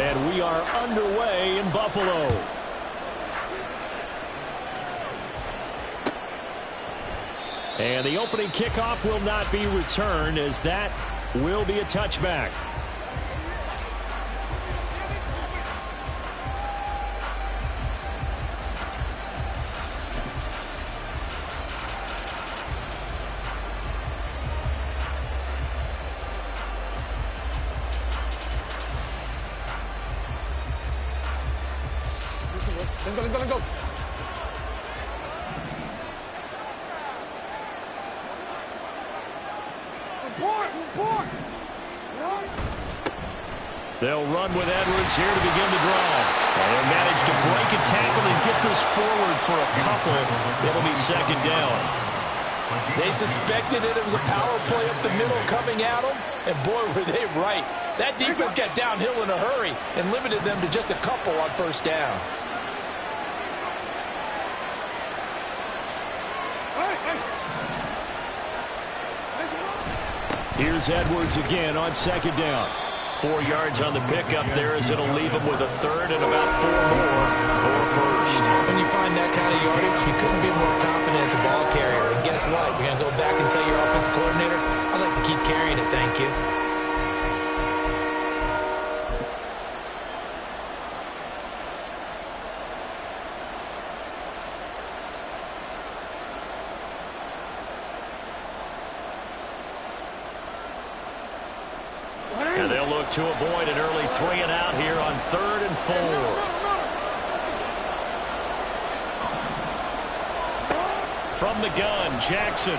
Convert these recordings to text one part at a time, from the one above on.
And we are underway in Buffalo. And the opening kickoff will not be returned, as that will be a touchback. Let's go. They'll run with Edwards here to begin the drive. And they'll manage to break a tackle and get this forward for a couple. It'll be second down. They suspected it was a power play up the middle coming at them, and boy, were they right. That defense got downhill in a hurry and limited them to just a couple on first down. Here's Edwards again on second down. 4 yards on the pickup there, as it'll leave him with a third and about 4 more for first. When you find that kind of yardage, you couldn't be more confident as a ball carrier. And guess what? You're going to go back and tell your offensive coordinator, I'd like to keep carrying it, thank you. And they'll look to avoid an early 3 and out here on 3rd and 4. From the gun, Jackson. And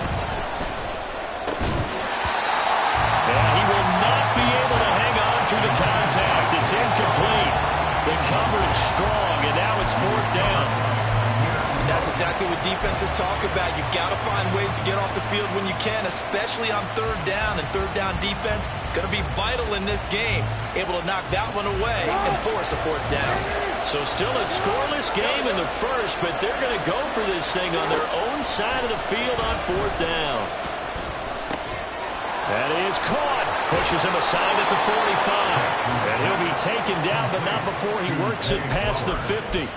he will not be able to hang on through the contact. It's incomplete. The coverage strong, and now it's 4th down. And that's exactly what defenses talk about. You've got to find ways to get off the field when you can, especially on 3rd down. And 3rd down defense going to be vital in this game. Able to knock that one away and force a 4th down. So still a scoreless game in the first, but they're going to go for this thing on their own side of the field on 4th down. That is caught. Pushes him aside at the 45. And he'll be taken down, but not before he works it past the 50.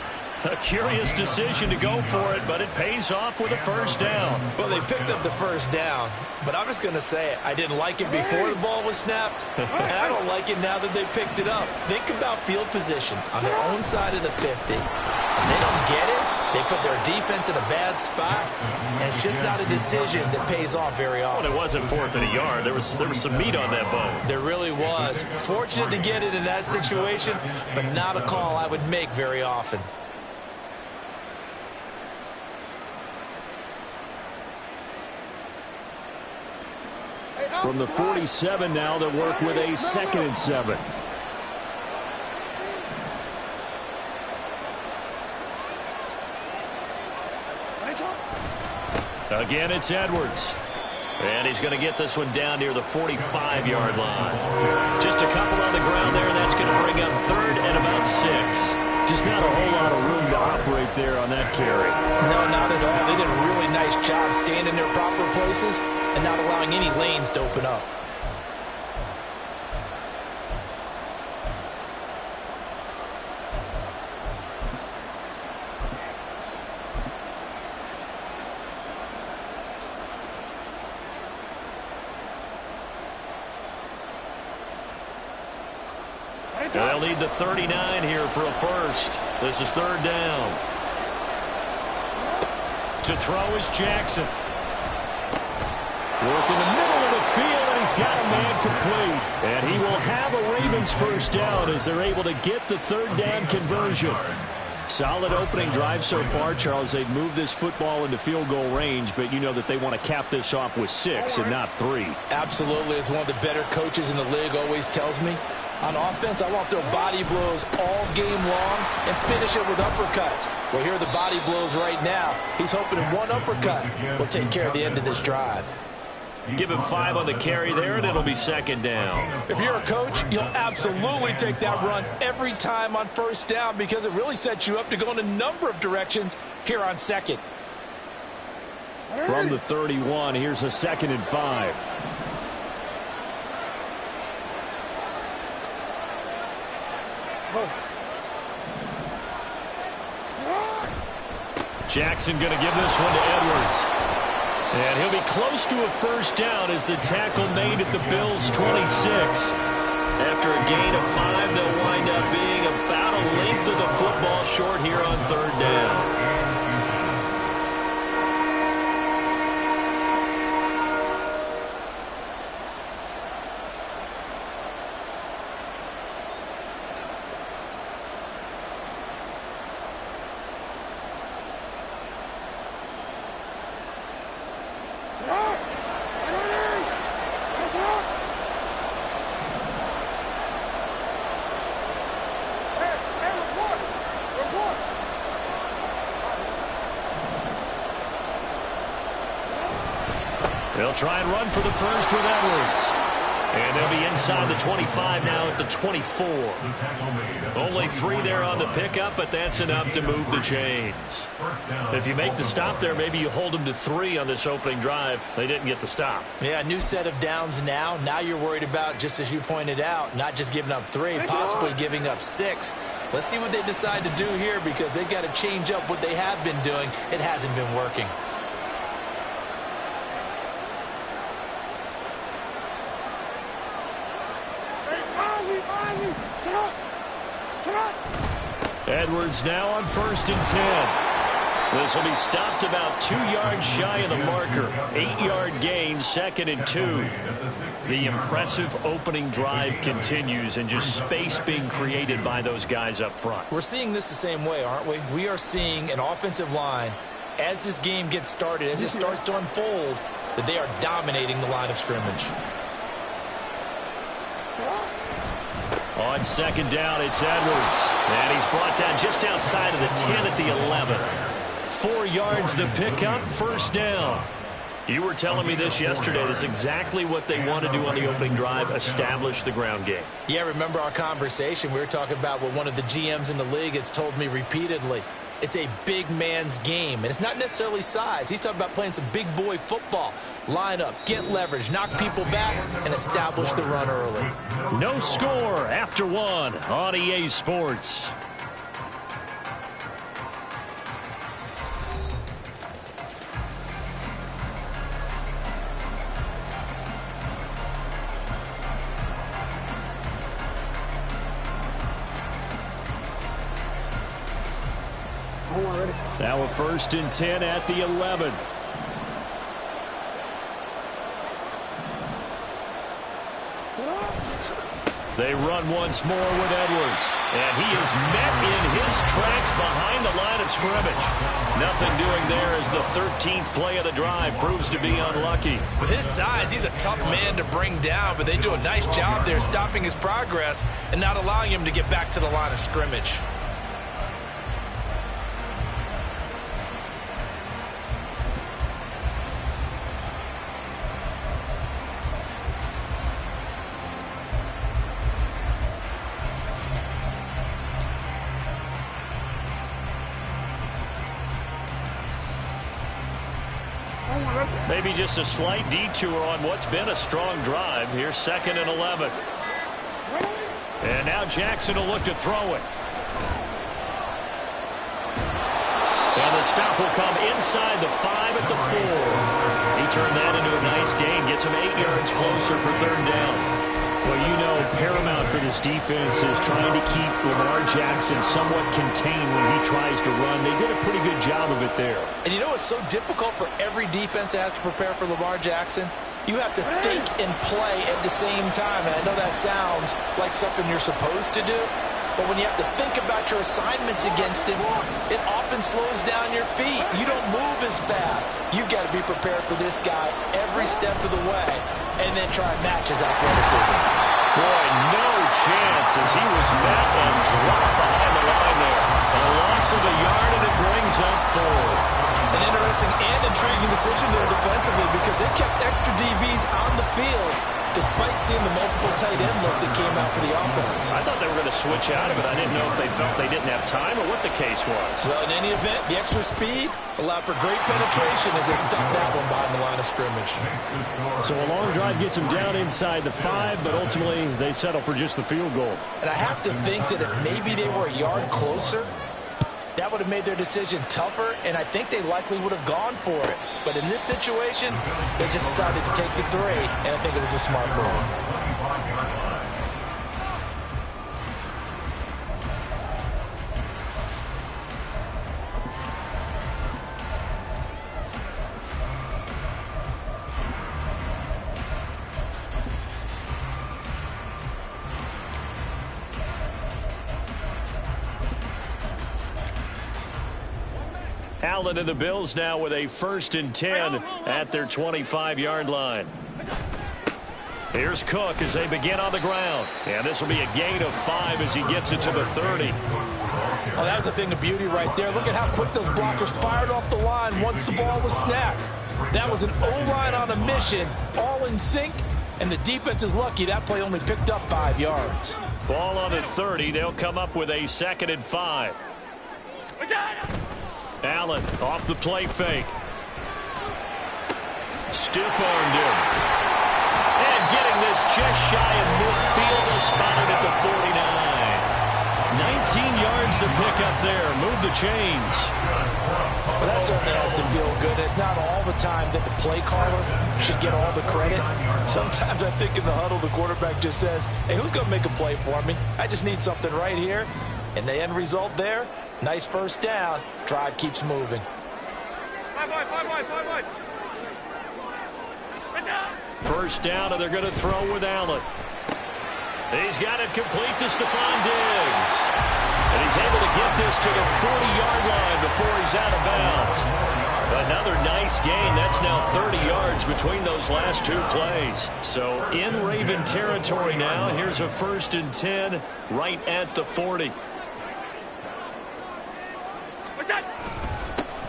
A curious decision to go for it, but it pays off with a first down. Well, they picked up the first down, but I'm just going to say it. I didn't like it before the ball was snapped, and I don't like it now that they picked it up. Think about field position on their own side of the 50. They don't get it. They put their defense in a bad spot, and it's just not a decision that pays off very often. Well, it wasn't 4th and a yard. There was some meat on that bone. There really was. Fortunate to get it in that situation, but not a call I would make very often. From the 47 now, they'll work with a 2nd and 7. Again, it's Edwards. And he's going to get this one down near the 45-yard line. Just a couple on the ground there, and that's going to bring up 3rd and about 6. Just not a whole lot of room to operate there on that carry. No, not at all. They did a really nice job staying in their proper places and not allowing any lanes to open up. They'll need the 39 here for a first. This is 3rd down. To throw is Jackson. Work in the middle of the field, and he's got a man complete. And he will have a Ravens first down as they're able to get the 3rd down conversion. Solid opening drive so far, Charles. They've moved this football into field goal range, but you know that they want to cap this off with 6 and not 3. Absolutely. As one of the better coaches in the league always tells me, on offense, I want their body blows all game long and finish it with uppercuts. Well, here are the body blows right now. He's hoping one uppercut will take care of the end of this drive. Give him 5 on the carry there, and it'll be 2nd down. If you're a coach, you'll absolutely take that run every time on first down because it really sets you up to go in a number of directions here on 2nd. From the 31, here's a 2nd and 5. Jackson going to give this one to Edwards. And he'll be close to a first down as the tackle made at the Bills' 26. After a gain of 5, they'll wind up being about a length of the football short here on third down. They'll try and run for the first with Edwards. And they'll be inside the 25 now at the 24. Only 3 there on the pickup, but that's enough to move the chains. If you make the stop there, maybe you hold them to 3 on this opening drive. They didn't get the stop. Yeah, new set of downs now. Now you're worried about, just as you pointed out, not just giving up 3, possibly giving up 6. Let's see what they decide to do here, because they've got to change up what they have been doing. It hasn't been working. Edwards now on 1st and 10. This will be stopped about 2 yards shy of the marker. 8-yard gain, 2nd and 2. The impressive opening drive continues, and just space being created by those guys up front. We're seeing this the same way, aren't we? We are seeing an offensive line, as this game gets started, as it starts to unfold, that they are dominating the line of scrimmage. On 2nd down, it's Edwards. And he's brought down just outside of the 10 at the 11. 4 yards the pickup, 1st down. You were telling me this yesterday. This is exactly what they want to do on the opening drive, establish the ground game. Yeah, remember our conversation. We were talking about what one of the GMs in the league has told me repeatedly. It's a big man's game, and it's not necessarily size. He's talking about playing some big boy football. Line up, get leverage, knock people back, and establish the run early. No score after 1 on EA Sports. Now a 1st and 10 at the 11. They run once more with Edwards. And he is met in his tracks behind the line of scrimmage. Nothing doing there as the 13th play of the drive proves to be unlucky. With his size, he's a tough man to bring down, but they do a nice job there stopping his progress and not allowing him to get back to the line of scrimmage. Maybe just a slight detour on what's been a strong drive. Here's 2nd and 11. And now Jackson will look to throw it. And the stop will come inside the 5 at the 4. He turned that into a nice gain. Gets him 8 yards closer for 3rd down. Well, you know, paramount for this defense is trying to keep Lamar Jackson somewhat contained when he tries to run. They did a pretty good job of it there. And you know it's so difficult for every defense that has to prepare for Lamar Jackson? You have to think and play at the same time. And I know that sounds like something you're supposed to do. But when you have to think about your assignments against him, it often slows down your feet. You don't move as fast. You've got to be prepared for this guy every step of the way and then try and match his athleticism. Boy, no chance as he was met and dropped behind the line there. A loss of a yard, and it brings up 4th. An interesting and intriguing decision there defensively because they kept extra DBs on the field despite seeing the multiple tight end look that came out for the offense. I thought they were going to switch out of it. I didn't know if they felt they didn't have time or what the case was. Well, in any event, the extra speed allowed for great penetration as they stuffed that one behind the line of scrimmage. So a long drive gets them down inside the 5, but ultimately they settle for just the field goal. And I have to think that if maybe they were a yard closer, that would have made their decision tougher, and I think they likely would have gone for it. But in this situation, they just decided to take the 3, and I think it was a smart move. Allen and the Bills now with a 1st and 10 at their 25-yard line. Here's Cook as they begin on the ground. And this will be a gain of 5 as he gets it to the 30. Oh, that was a thing of beauty right there. Look at how quick those blockers fired off the line once the ball was snapped. That was an O-line on a mission, all in sync, and the defense is lucky that play only picked up 5 yards. Ball on the 30. They'll come up with a 2nd and 5. Allen off the play fake. Stiff-armed him. And getting this just shy of midfield, spotted at the 49. 19 yards to pick up there. Move the chains. Well, that certainly has to feel good. It's not all the time that the play caller should get all the credit. Sometimes I think in the huddle, the quarterback just says, hey, who's going to make a play for me? I just need something right here. And the end result there, nice first down. Drive keeps moving. 5 wide. First down, and they're going to throw with Allen. He's got it complete to Stephon Diggs. And he's able to get this to the 40-yard line before he's out of bounds. Another nice gain. That's now 30 yards between those last 2 plays. So in Raven territory now. Here's a 1st and 10 right at the 40.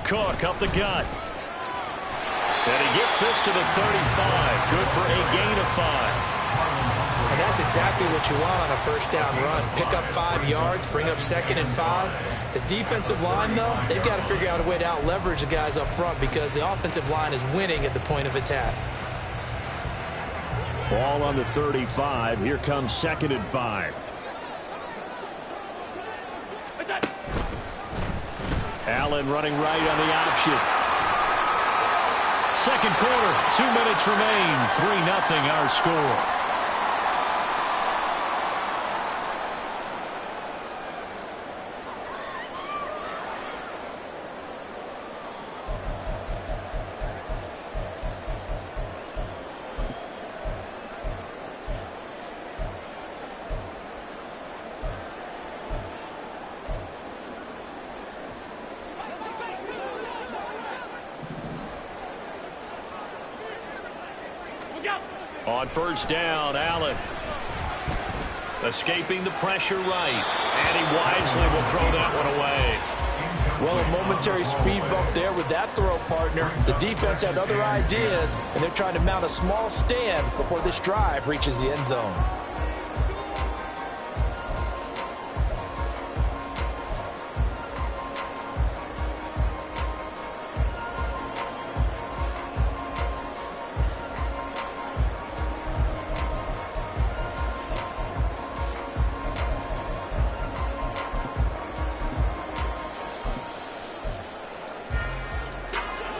Cook up the gut. And he gets this to the 35. Good for a gain of 5. And that's exactly what you want on a first down run. Pick up 5 yards, bring up 2nd and 5. The defensive line, though, they've got to figure out a way to out-leverage the guys up front because the offensive line is winning at the point of attack. Ball on the 35. Here comes 2nd and 5. Allen running right on the option. Second quarter, 2 minutes remain. 3-0 our score. On first down, Allen escaping the pressure right, and he wisely will throw that one away. Well, a momentary speed bump there with that throw, partner. The defense had other ideas, and they're trying to mount a small stand before this drive reaches the end zone.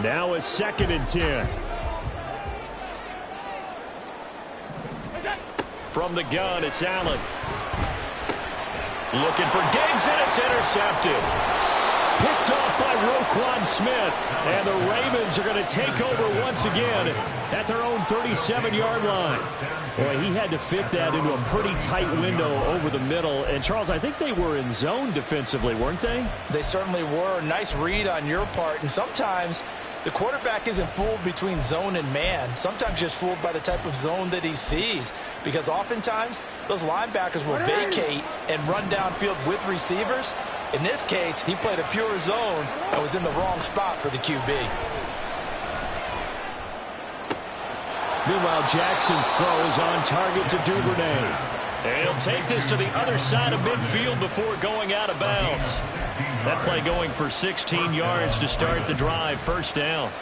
Now a 2nd and 10. From the gun, it's Allen. Looking for Diggs, and it's intercepted. Picked off by Roquan Smith. And the Ravens are going to take over once again at their own 37-yard line. Boy, he had to fit that into a pretty tight window over the middle. And, Charles, I think they were in zone defensively, weren't they? They certainly were. Nice read on your part. And sometimes the quarterback isn't fooled between zone and man. Sometimes just fooled by the type of zone that he sees. Because oftentimes, those linebackers will vacate and run downfield with receivers. In this case, he played a pure zone and was in the wrong spot for the QB. Meanwhile, Jackson's throw is on target to Duvernay. And he'll take this to the other side of midfield before going out of bounds. That play going for 16 yards to start the drive. First down.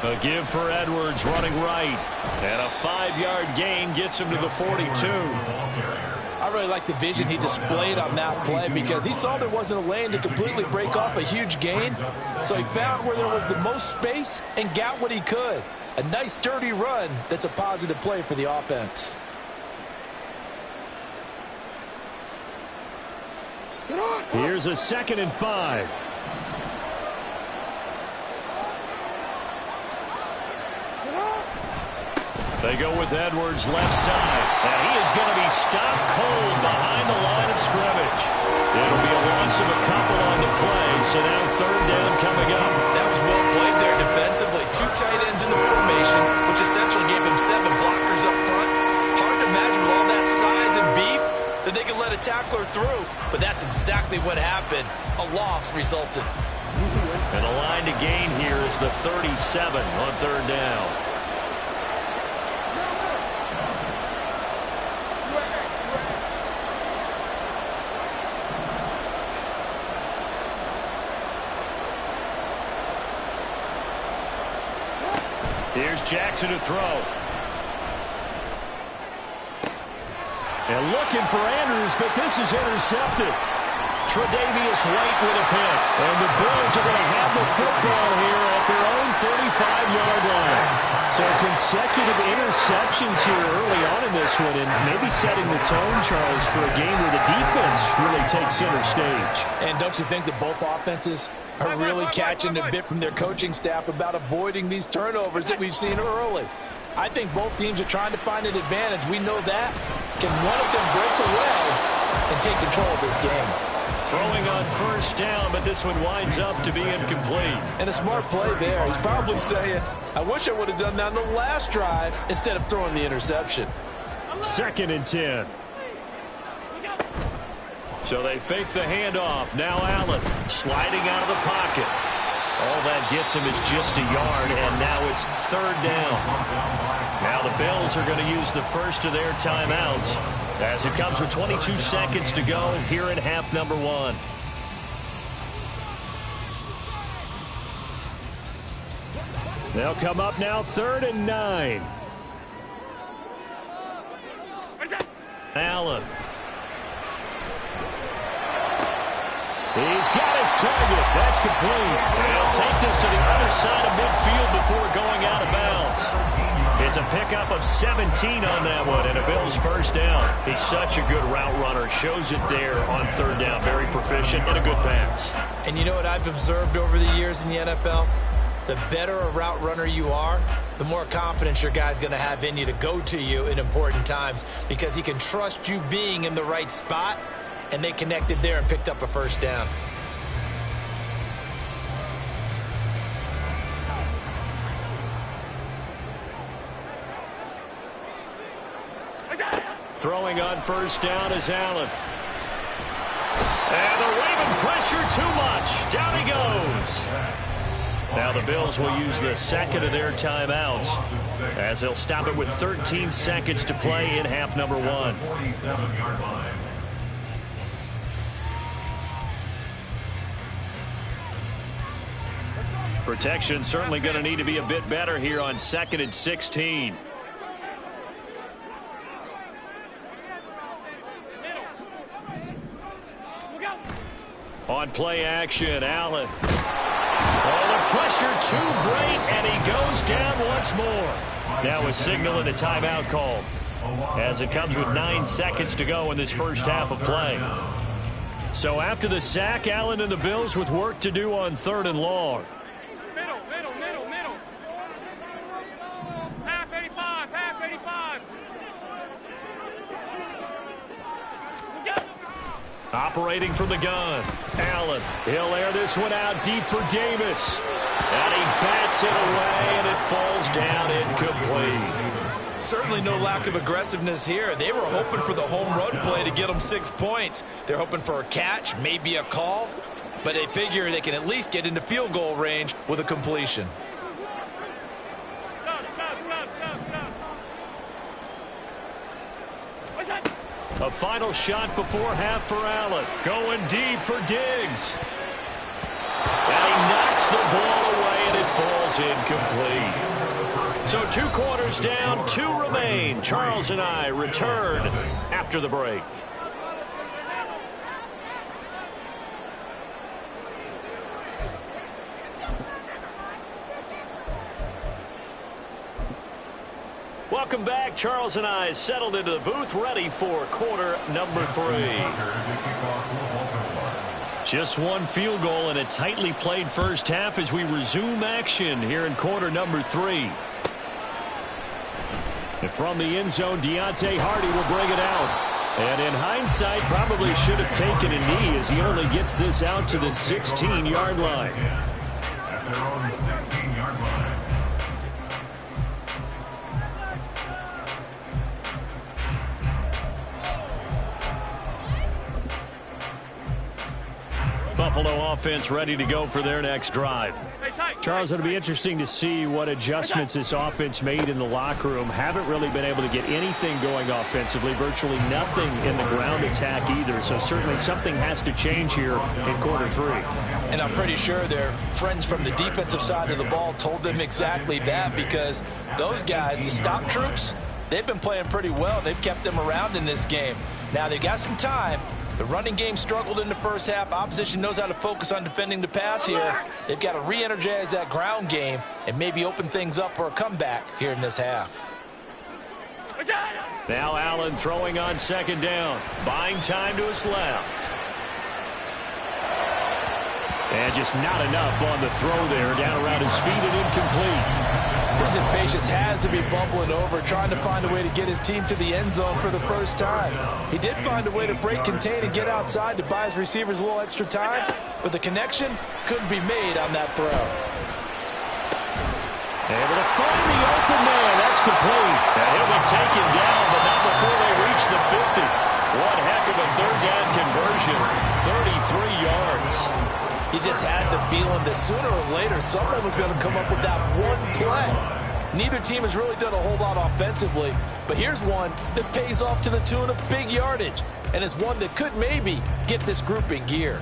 A give for Edwards running right. And a 5-yard gain gets him to the 42. I really like the vision he displayed on that play because he saw there wasn't a lane to completely break off a huge gain. So he found where there was the most space and got what he could. A nice dirty run that's a positive play for the offense. Here's a 2nd and 5. They go with Edwards left side. And he is going to be stopped cold behind the line of scrimmage. It'll be a loss of a couple on the play. So now 3rd down coming up. That was well played there defensively. 2 tight ends in the formation, which essentially gave him 7 blockers up front. Hard to imagine with all that size and beef that they could let a tackler through. But that's exactly what happened. A loss resulted. And the line to gain here is the 37 on 3rd down. Here's Jackson to throw. And looking for Andrews, but this is intercepted. Tre'Davious White with a pick. And the Bills are going to have the football here at their own 35-yard line. So consecutive interceptions here early on in this one, and maybe setting the tone, Charles, for a game where the defense really takes center stage. And don't you think that both offenses are really catching a bit from their coaching staff about avoiding these turnovers that we've seen early? I think both teams are trying to find an advantage. We know that. Can one of them break away and take control of this game? Throwing on 1st down, but this one winds up to be incomplete. And a smart play there. He's probably saying, I wish I would have done that on the last drive instead of throwing the interception. 2nd and 10. So they fake the handoff. Now Allen sliding out of the pocket. All that gets him is just a yard, and now it's 3rd down. Now the Bills are going to use the first of their timeouts as it comes with 22 seconds to go here in half number 1. They'll come up now 3rd and 9. Allen. He's got his target. That's complete. He'll take this to the other side of midfield before going out of bounds. It's a pickup of 17 on that one, and a Bills 1st down. He's such a good route runner. Shows it there on 3rd down. Very proficient and a good pass. And you know what I've observed over the years in the NFL? The better a route runner you are, the more confidence your guy's going to have in you to go to you in important times because he can trust you being in the right spot, and they connected there and picked up a 1st down. Throwing on 1st down is Allen. And the Raven pressure too much. Down he goes. Now the Bills will use the 2nd of their timeouts as they'll stop it with 13 seconds to play in half number 1. Protection certainly going to need to be a bit better here on 2nd and 16. On play action, Allen. Oh, the pressure too great, and he goes down once more. Now a signal and a timeout call as it comes with 9 seconds to go in this first half of play. So after the sack, Allen and the Bills with work to do on 3rd and long. Middle. Half 85. Operating from the gun, Allen. He'll air this one out deep for Davis. And he bats it away, and it falls down incomplete. Certainly no lack of aggressiveness here. They were hoping for the home run play to get them 6 points. They're hoping for a catch, maybe a call, but they figure they can at least get into field goal range with a completion. A final shot before half for Allen. Going deep for Diggs. And he knocks the ball away, and it falls incomplete. So 2 quarters down, 2 remain. Charles and I return after the break. Welcome back. Charles and I settled into the booth, ready for quarter number 3. Just 1 field goal in a tightly played first half as we resume action here in quarter number 3. And from the end zone, Deontay Hardy will bring it out. And in hindsight, probably should have taken a knee as he only gets this out to the 16-yard line. At their own 16-yard line. Buffalo offense ready to go for their next drive. Charles, it'll be interesting to see what adjustments this offense made in the locker room. Haven't really been able to get anything going offensively, virtually nothing in the ground attack either. So certainly something has to change here in quarter 3. And I'm pretty sure their friends from the defensive side of the ball told them exactly that, because those guys, the stop troops, they've been playing pretty well. They've kept them around in this game. Now they've got some time. The running game struggled in the first half. Opposition knows how to focus on defending the pass here. They've got to re-energize that ground game and maybe open things up for a comeback here in this half. Now Allen throwing on second down. Buying time to his left. And just not enough on the throw there. Down around his feet and incomplete. His impatience has to be bubbling over, trying to find a way to get his team to the end zone for the first time. He did find a way to break, contain, and get outside to buy his receivers a little extra time, but the connection couldn't be made on that throw. Able to find the open man. That's complete. And he'll be taken down, but not before they reach the 50. One heck of a third down conversion. 33 yards. You just had the feeling that sooner or later someone was going to come up with that one play. Neither team has really done a whole lot offensively, but here's one that pays off to the tune of big yardage, and it's one that could maybe get this group in gear.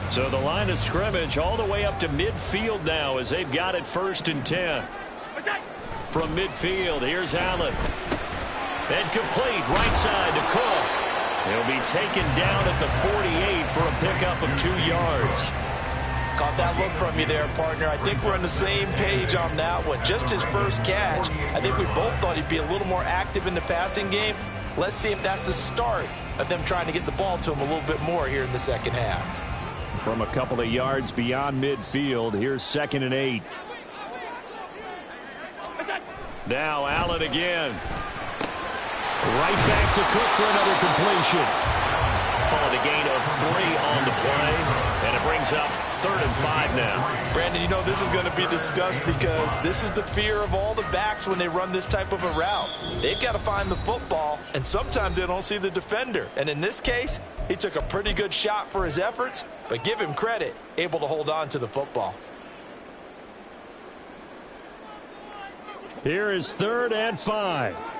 So the line of scrimmage all the way up to midfield now as they've got it 1st and 10. From midfield, here's Allen. And complete right side to Cook. He'll be taken down at the 48 for a pickup of 2 yards. Caught that look from you there, partner. I think we're on the same page on that one. Just his first catch. I think we both thought he'd be a little more active in the passing game. Let's see if that's the start of them trying to get the ball to him a little bit more here in the second half. From a couple of yards beyond midfield, here's 2nd and 8. Now Allen again. Right back to Cook for another completion. Followed a gain of 3 on the play, and it brings up 3rd and 5 now. Brandon, you know this is going to be discussed because this is the fear of all the backs when they run this type of a route. They've got to find the football, and sometimes they don't see the defender. And in this case, he took a pretty good shot for his efforts, but give him credit, able to hold on to the football. Here is 3rd and 5.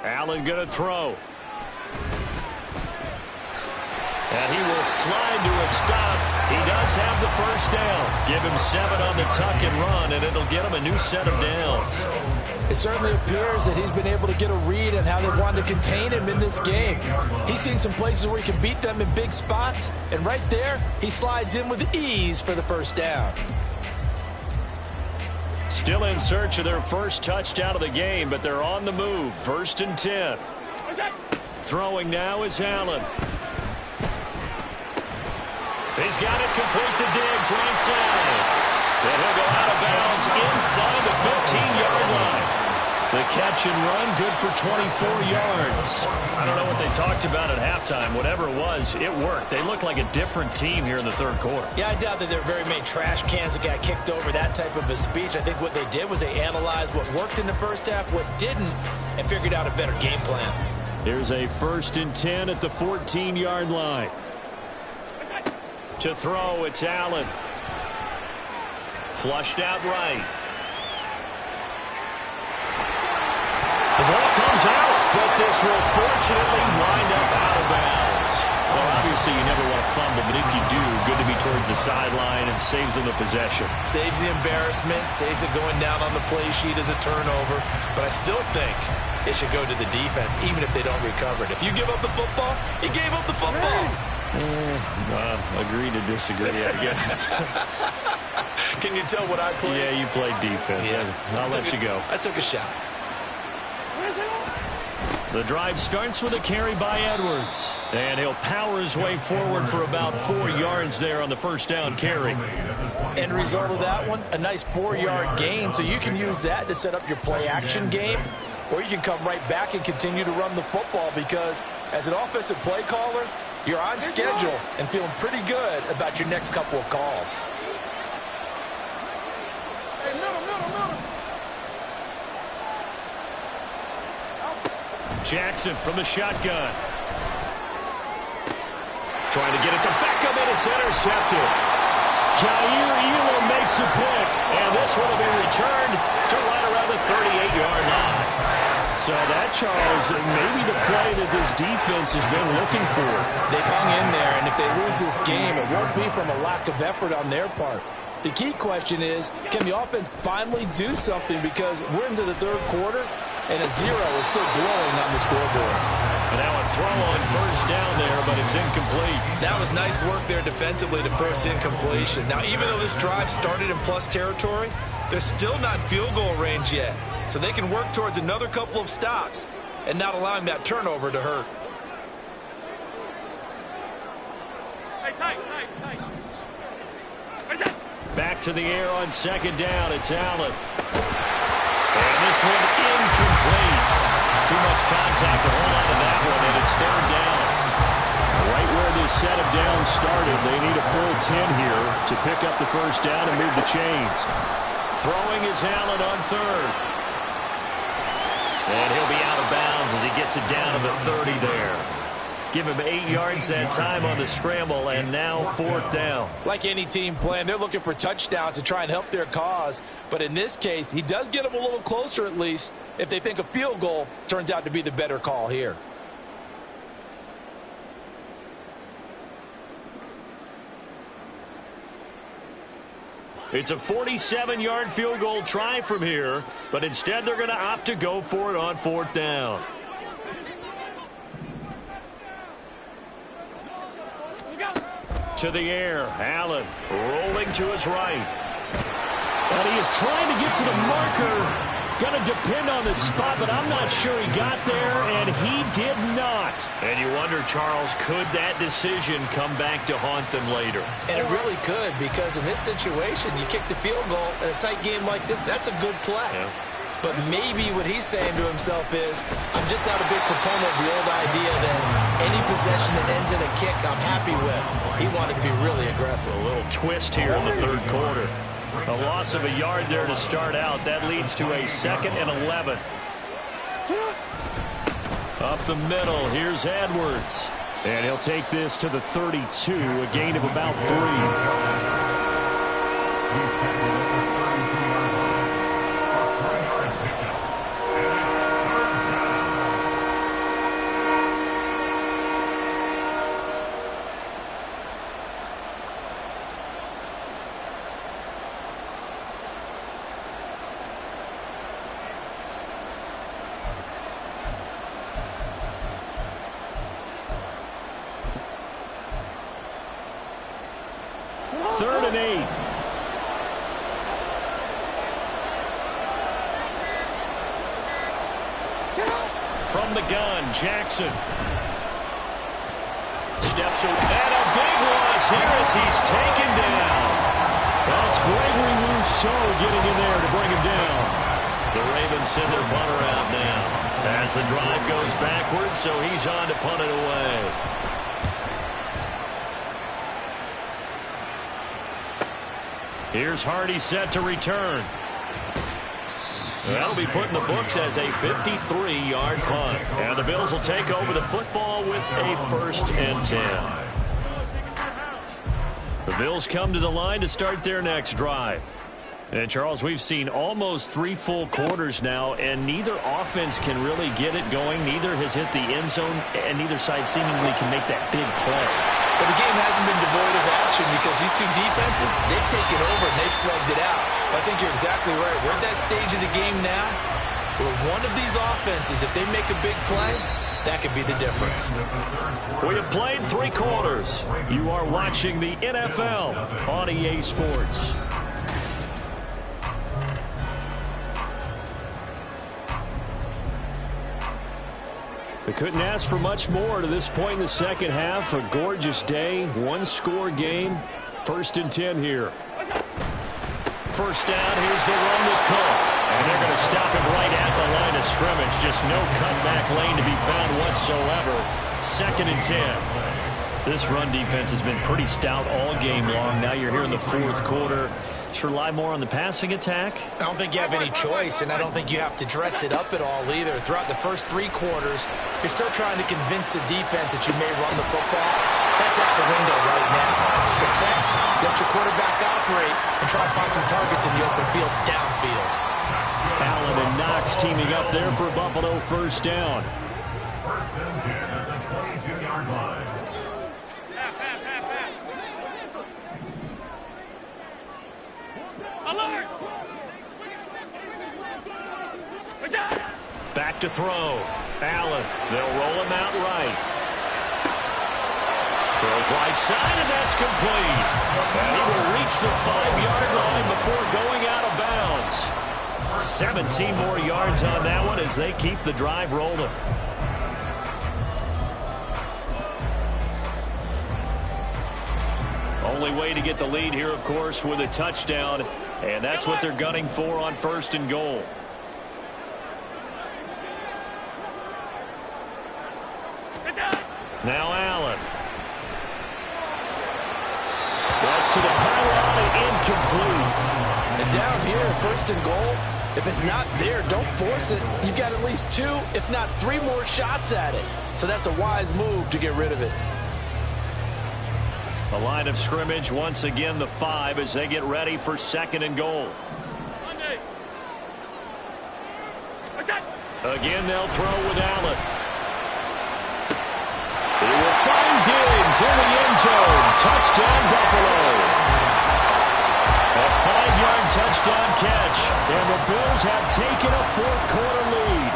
Allen going to throw. And he will slide to a stop. He does have the first down. Give him 7 on the tuck and run, and it'll get him a new set of downs. It certainly appears that he's been able to get a read on how they wanted to contain him in this game. He's seen some places where he can beat them in big spots, and right there, he slides in with ease for the first down. Still in search of their first touchdown of the game, but they're on the move. 1st and 10. Throwing now is Allen. He's got it complete to Diggs, right side. And he'll go out of bounds inside the 15-yard line. The catch and run, good for 24 yards. I don't know what they talked about at halftime. Whatever it was, it worked. They looked like a different team here in the third quarter. Yeah, I doubt that there are very many trash cans that got kicked over, that type of a speech. I think what they did was they analyzed what worked in the first half, what didn't, and figured out a better game plan. Here's a 1st and 10 at the 14-yard line. To throw, it's Allen. Flushed out right. The ball comes out, but this will fortunately wind up out of bounds. Well, obviously you never want to fumble, but if you do, good to be towards the sideline and saves them the possession. Saves the embarrassment, saves it going down on the play sheet as a turnover. But I still think it should go to the defense, even if they don't recover it. If you give up the football, you gave up the football. Agree to disagree, I guess. Can you tell what I played? Yeah, you played defense. Yeah. I'll let you go. I took a shot. The drive starts with a carry by Edwards. And he'll power his way forward for about 4 yards there on the first down carry. End result of that one, a nice 4-yard gain. So you can use that to set up your play-action game, or you can come right back and continue to run the football because as an offensive play caller, you're on schedule and feeling pretty good about your next couple of calls. Jackson from the shotgun. Trying to get it to Beckham, and it's intercepted. Jair Elam makes the pick, and this one will be returned to right around the 38-yard line. So that, Charles, maybe the play that this defense has been looking for. They've hung in there, and if they lose this game, it won't be from a lack of effort on their part. The key question is, can the offense finally do something because we're into the third quarter, and a 0 is still glowing on the scoreboard. And now a throw on first down there, but it's incomplete. That was nice work there defensively to force incompletion. Now, even though this drive started in plus territory, they're still not in field goal range yet. So they can work towards another couple of stops and not allowing that turnover to hurt. Hey, tight. Back to the air on second down. It's Allen. And this one incomplete. Too much contact to hold on to that one, and it's third down. Right where this set of downs started, they need a full 10 here to pick up the first down and move the chains. Throwing is Allen on third. And he'll be out of bounds as he gets it down to the 30 there. Give him 8 yards that time on the scramble, and now fourth down. Like any team playing, they're looking for touchdowns to try and help their cause. But in this case, he does get them a little closer at least if they think a field goal turns out to be the better call here. It's a 47-yard field goal try from here, but instead they're going to opt to go for it on fourth down. To the air, Allen rolling to his right. And he is trying to get to the marker. Going to depend on the spot, but I'm not sure he got there, and he did not. And you wonder, Charles, could that decision come back to haunt them later? And it really could, because in this situation, you kick the field goal in a tight game like this, that's a good play. Yeah. But maybe what he's saying to himself is, I'm just not a big proponent of the old idea that any possession that ends in a kick I'm happy with. He wanted to be really aggressive. A little twist here in the third quarter. A loss of a yard there to start out. That leads to a 2nd and 11. Up the middle, here's Edwards. And he'll take this to the 32, a gain of about 3. Third and 8. From the gun, Jackson. Steps away, and a big was here as he's taken down. That's Gregory Rousseau getting in there to bring him down. The Ravens send their punter out now as the drive goes backwards, so he's on to punt it away. Here's Hardy set to return. That'll be put in the books as a 53-yard punt. And the Bills will take over the football with a 1st and 10. The Bills come to the line to start their next drive. And, Charles, we've seen almost 3 full quarters now, and neither offense can really get it going. Neither has hit the end zone, and neither side seemingly can make that big play. But the game hasn't been devoid of action because these two defenses, they've taken over and they've slugged it out. But I think you're exactly right. We're at that stage of the game now where one of these offenses, if they make a big play, that could be the difference. We have played 3 quarters. You are watching the NFL on EA Sports. We couldn't ask for much more to this point in the second half. A gorgeous day, 1-score game. 1st and 10 here. First down, here's the run with Cook. And they're going to stop him right at the line of scrimmage. Just no cutback lane to be found whatsoever. 2nd and 10. This run defense has been pretty stout all game long. Now you're here in the 4th quarter. Just rely more on the passing attack? I don't think you have any choice, and I don't think you have to dress it up at all either. Throughout the first 3 quarters, you're still trying to convince the defense that you may run the football. That's out the window right now. Protect, let your quarterback operate, and try to find some targets in the open field downfield. Allen and Knox teaming up there for Buffalo 1st down. 1st and 10 at the 22-yard line. Alert! Back to throw. Allen. They'll roll him out right. Throws right side, and that's complete. And he will reach the 5-yard line before going out of bounds. 17 more yards on that one as they keep the drive rolling. Only way to get the lead here, of course, with a touchdown. And that's what they're gunning for on 1st and goal. Now Allen. That's to the pylon and incomplete. And down here, 1st and goal, if it's not there, don't force it. You've got at least 2, if not 3 more shots at it. So that's a wise move to get rid of it. The line of scrimmage, once again, the 5 as they get ready for 2nd and goal. Again, they'll throw with Allen. He will find Diggs in the end zone. Touchdown, Buffalo. A 5-yard touchdown catch. And the Bills have taken a 4th quarter lead.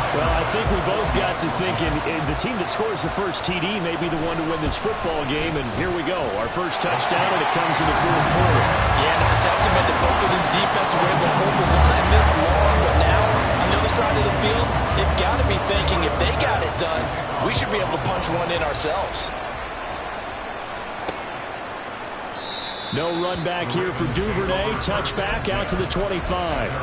Well, I think we both got to thinking the team that scores the first TD may be the one to win this football game, and here we go. Our first touchdown, and it comes in the 4th quarter. Yeah, and it's a testament that both of these defenses were able to hold the line this long, but now, on the other side of the field, they've got to be thinking if they got it done, we should be able to punch one in ourselves. No run back here for Duvernay. Touchback out to the 25.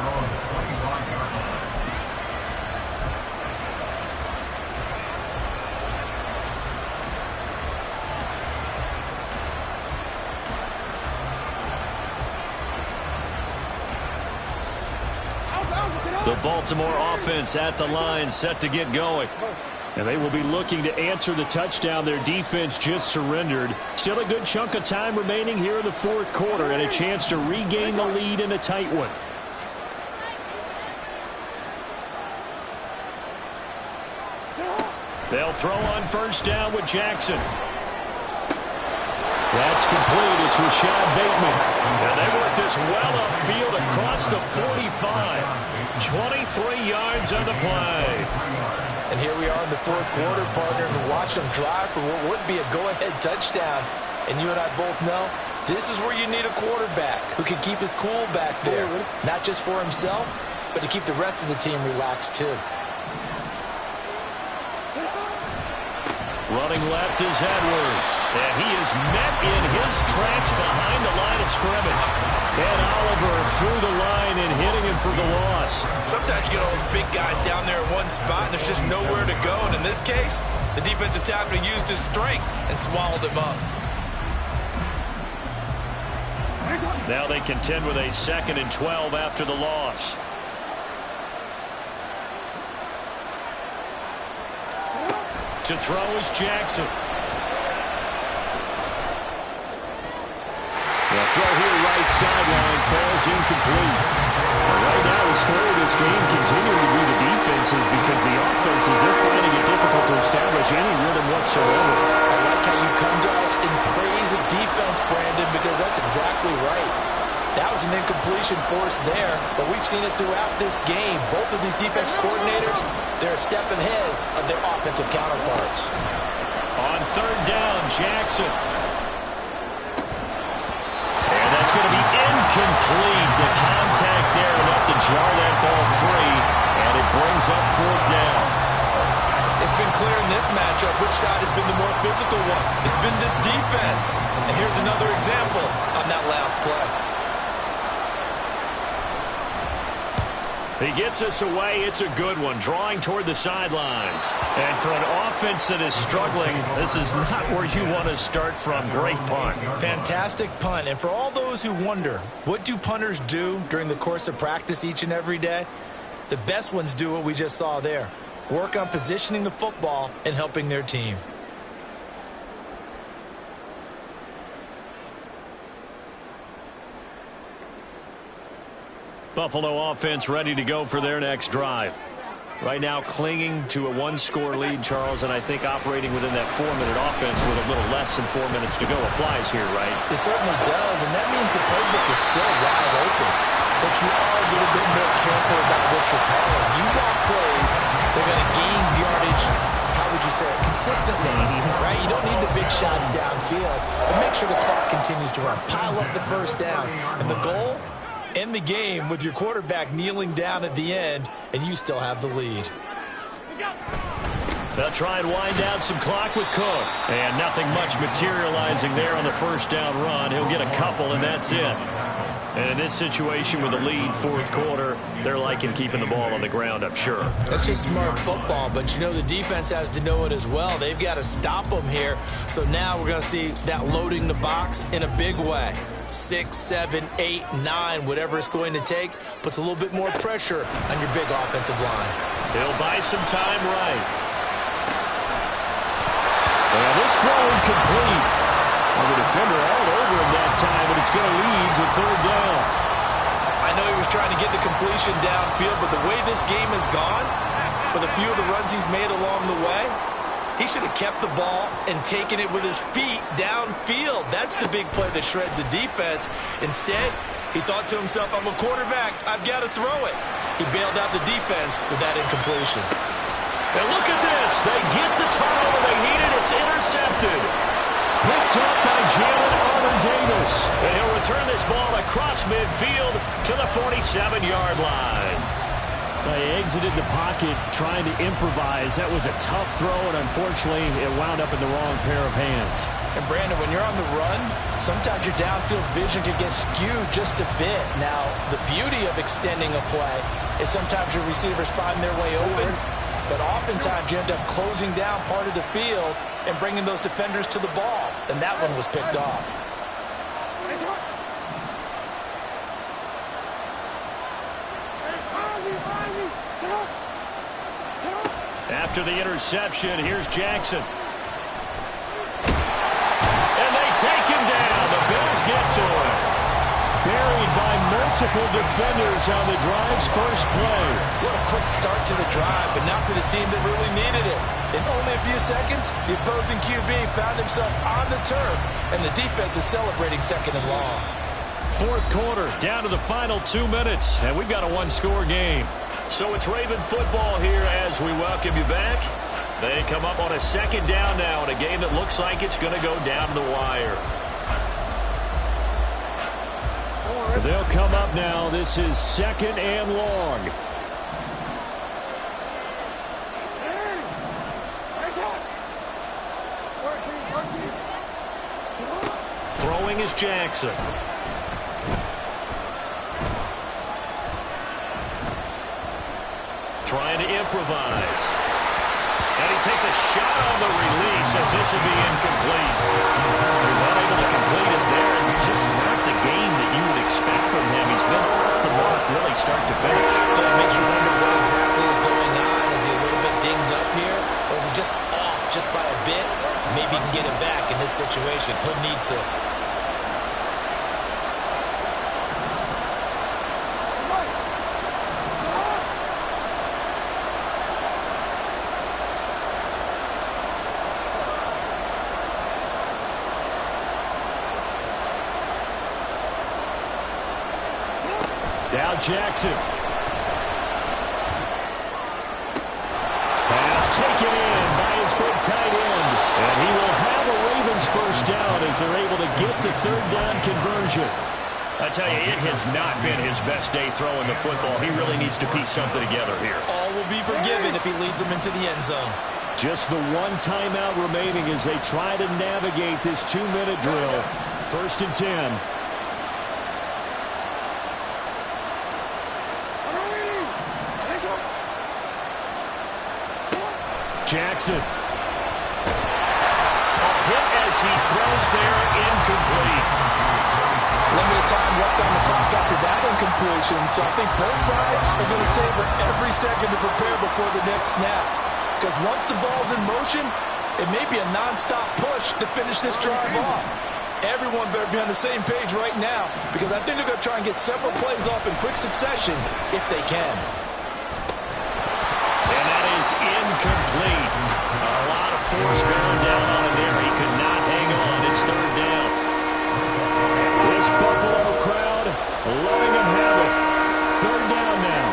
The Baltimore offense at the line, set to get going. And they will be looking to answer the touchdown their defense just surrendered. Still a good chunk of time remaining here in the 4th quarter and a chance to regain the lead in a tight one. They'll throw on 1st down with Jackson. That's complete. It's Rashad Bateman. And they work this well upfield across the 45. 23 yards on the play. And here we are in the 4th quarter, partner, and watch them drive for what would be a go-ahead touchdown. And you and I both know this is where you need a quarterback who can keep his cool back there. Not just for himself, but to keep the rest of the team relaxed too. Running left is Edwards. And he is met in his tracks behind the line of scrimmage. And Oliver through the line and hitting him for the loss. Sometimes you get all those big guys down there in one spot, and there's just nowhere to go. And in this case, the defensive tackle used his strength and swallowed him up. Now they contend with a 2nd and 12 after the loss. To throw is Jackson. The throw here right sideline falls incomplete. Right now the story of this game continuing to be the defenses because the offenses, they're finding it difficult to establish any rhythm whatsoever. I like how you come to us in praise of defense, Brandon, because that's exactly right. That was an incompletion force there, but we've seen it throughout this game. Both of these defense coordinators, they're a step ahead of their offensive counterparts. On 3rd down, Jackson. And that's going to be incomplete. The contact there enough to jar that ball free, and it brings up 4th down. It's been clear in this matchup which side has been the more physical one. It's been this defense. And here's another example on that last play. He gets us away. It's a good one, drawing toward the sidelines. And for an offense that is struggling, this is not where you want to start from. Great punt. Fantastic punt. And for all those who wonder, what do punters do during the course of practice each and every day? The best ones do what we just saw there. Work on positioning the football and helping their team. Buffalo offense ready to go for their next drive. Right now clinging to a 1-score lead, Charles, and I think operating within that 4-minute offense with a little less than 4 minutes to go applies here, right? It certainly does, and that means the playbook is still wide open. But you are a little bit more careful about what you're calling. You want plays, they're going to gain yardage, how would you say it, consistently, right? You don't need the big shots downfield, but make sure the clock continues to run. Pile up the first downs, and the goal? End the game with your quarterback kneeling down at the end, and you still have the lead. They'll try and wind down some clock with Cook. And nothing much materializing there on the 1st down run. He'll get a couple, and that's it. And in this situation with the lead, 4th quarter, they're liking keeping the ball on the ground, I'm sure. That's just smart football, but you know the defense has to know it as well. They've got to stop them here. So now we're going to see that loading the box in a big way. 6, 7, 8, 9, whatever it's going to take, puts a little bit more pressure on your big offensive line. He'll buy some time right. And this throw incomplete. Well, the defender all over him that time, but it's going to lead to 3rd down. I know he was trying to get the completion downfield, but the way this game has gone, with a few of the runs he's made along the way, he should have kept the ball and taken it with his feet downfield. That's the big play that shreds the defense. Instead, he thought to himself, I'm a quarterback, I've got to throw it. He bailed out the defense with that incompletion. And look at this. They get the turnover they needed. It's intercepted. Picked up by Jalen Armour-Davis. And he'll return this ball across midfield to the 47-yard line. They exited the pocket trying to improvise. That was a tough throw, and unfortunately, it wound up in the wrong pair of hands. And, Brandon, when you're on the run, sometimes your downfield vision can get skewed just a bit. Now, the beauty of extending a play is sometimes your receivers find their way open, but oftentimes you end up closing down part of the field and bringing those defenders to the ball, and that one was picked off. After the interception, here's Jackson. And they take him down. The Bills get to him. Buried by multiple defenders on the drive's first play. What a quick start to the drive, but not for the team that really needed it. In only a few seconds, the opposing QB found himself on the turf, and the defense is celebrating 2nd and long. 4th quarter, down to the final 2 minutes, and we've got a 1-score game. So it's Raven football here as we welcome you back. They come up on a 2nd down now in a game that looks like it's going to go down to the wire. They'll come up now. This is 2nd and long. Throwing is Jackson. Trying to improvise. And he takes a shot on the release as this will be incomplete. He's unable to complete it there, and just not the game that you would expect from him. He's been off the mark really start to finish. Yeah, it makes you wonder what exactly is going on. Is he a little bit dinged up here? Or is he just off just by a bit? Maybe he can get it back in this situation. He'll need to. Now Jackson. Pass taken in by his big tight end. And he will have a Ravens first down as they're able to get the third down conversion. I tell you, it has not been his best day throwing the football. He really needs to piece something together here. All will be forgiven if he leads them into the end zone. Just the one timeout remaining as they try to navigate this 2-minute drill. 1st and 10. Jackson. A hit as he throws there, incomplete. Limited time left on the clock after that incompletion, so I think both sides are going to savor every second to prepare before the next snap. Because once the ball's in motion, it may be a non-stop push to finish this drive off. Everyone better be on the same page right now, because I think they're going to try and get several plays off in quick succession if they can. And that is incomplete. A lot of force bearing down on him there. He could not hang on. It's 3rd down. This Buffalo crowd letting him have it. 3rd down now.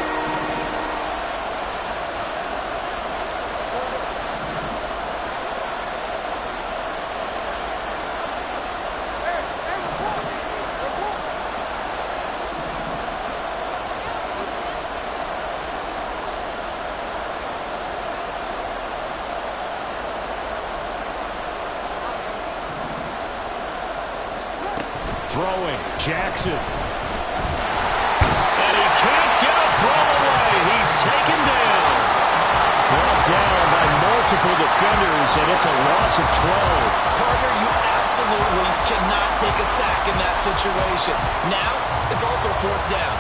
Throwing, Jackson. And he can't get a throw away. He's taken down. Brought down by multiple defenders, and it's a loss of 12. Carter, you absolutely cannot take a sack in that situation. Now, it's also 4th down.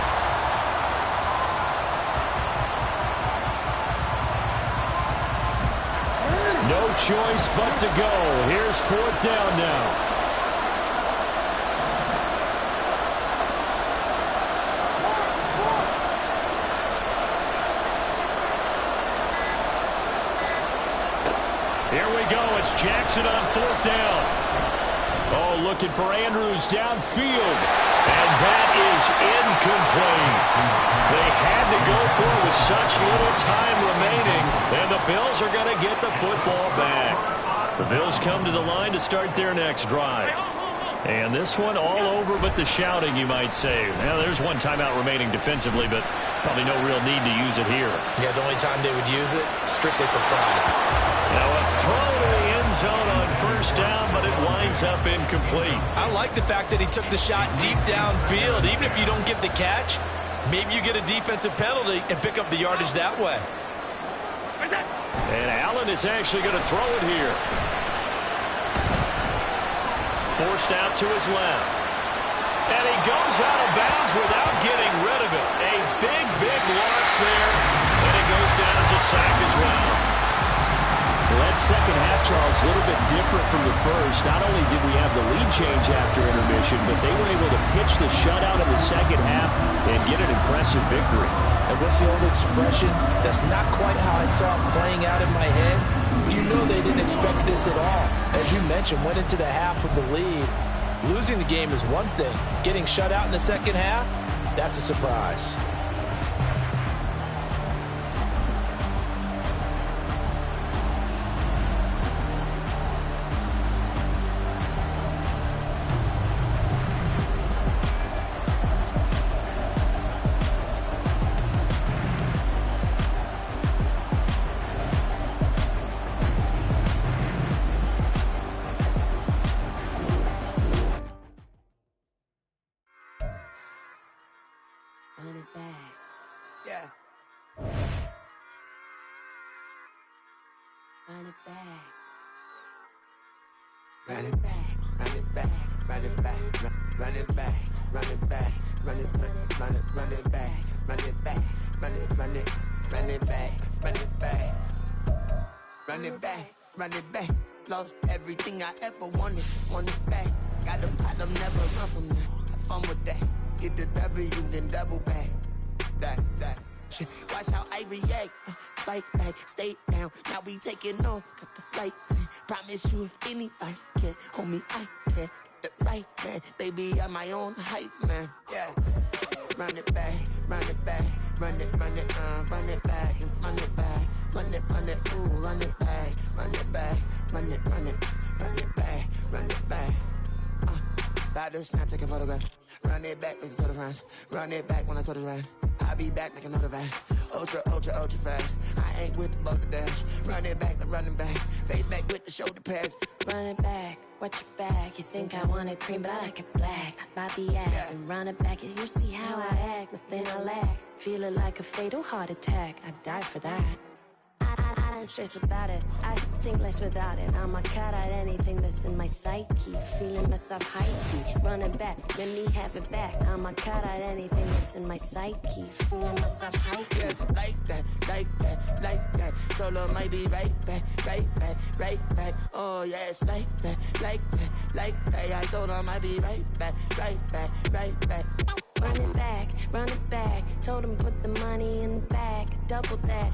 No choice but to go. Here's 4th down now. Here we go. It's Jackson on 4th down. Oh, looking for Andrews downfield. And that is incomplete. They had to go for it with such little time remaining. And the Bills are going to get the football back. The Bills come to the line to start their next drive. And this one all over but the shouting, you might say. Now, there's one timeout remaining defensively, but probably no real need to use it here. Yeah, the only time they would use it, strictly for pride. Now a throw to the end zone on 1st down, but it winds up incomplete. I like the fact that he took the shot deep downfield. Even if you don't get the catch, maybe you get a defensive penalty and pick up the yardage that way. And Allen is actually going to throw it here. Forced out to his left. And he goes out of bounds without getting rid of it. A big, big loss there. And it goes down as a sack as well. Well, that second half, Charles, a little bit different from the first. Not only did we have the lead change after intermission, but they were able to pitch the shutout in the second half and get an impressive victory. And what's the old expression? That's not quite how I saw it playing out in my head. You know they didn't expect this at all. As you mentioned, went into the half with the lead. Losing the game is one thing. Getting shut out in the second half, that's a surprise. Run it back. Yeah. Run it back. Run it back, run it back, run it back, run it back, run it back, run it back, run it back, run it back, run it back, run it back, run it back, run it back. Lost everything I ever wanted it back. Got a problem, never run from that. Have fun with that. Get the W, then double back. That. Shit. Watch how I react. Fight back, stay down. Now we taking off. Got the flight plan. Promise you if anybody can, homie, I can. Get the right man. Baby, I'm my own hype man. Yeah. Run it back, run it back, run it back, run it back, run it back, ooh, run it back, run it back, run it back, run it back. About to snap, take a photograph. Run it back, make it to the friends. Run it back when I told it right. I'll be back, make another back. Ultra fast. I ain't with the boat to dash. Run it back, running back. Face back with the shoulder pads. Run it back, watch your back. You think I want it cream, but I like it black. Not by the act. And run it back, you see how I act. Nothing I lack. Feel it like a fatal heart attack. I'd die for that. I don't stress about it. I think less without it. I'ma cut out anything that's in my psyche. Feeling myself high key. Run it back, let me have it back. I'ma cut out anything that's in my psyche. Feeling myself high key. Yes, like that, like that, like that. Told her might be right back, right back, right back. Oh yes, like that, like that, like that. I told her might be right back, right back, right back. Run it back, run it back. Told him put the money in the bag. Double that.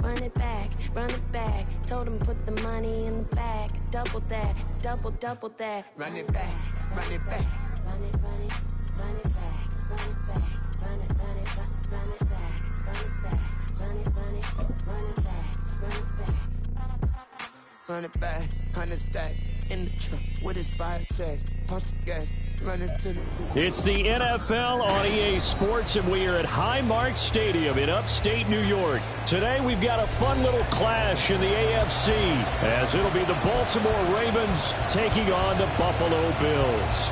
Run it back, run it back. Told him put the money in the bag. Double that, double that. Run it back, run it back. Run it, run it, run it back, run it back, run it, run it, run it back, run it back, run it, run it, run it back, run it back. Run it back, 100 stack in the truck with his fire tag. Punch the gas. It's the NFL on EA Sports, and we are at Highmark Stadium in upstate New York. Today we've got a fun little clash in the AFC, as it'll be the Baltimore Ravens taking on the Buffalo Bills.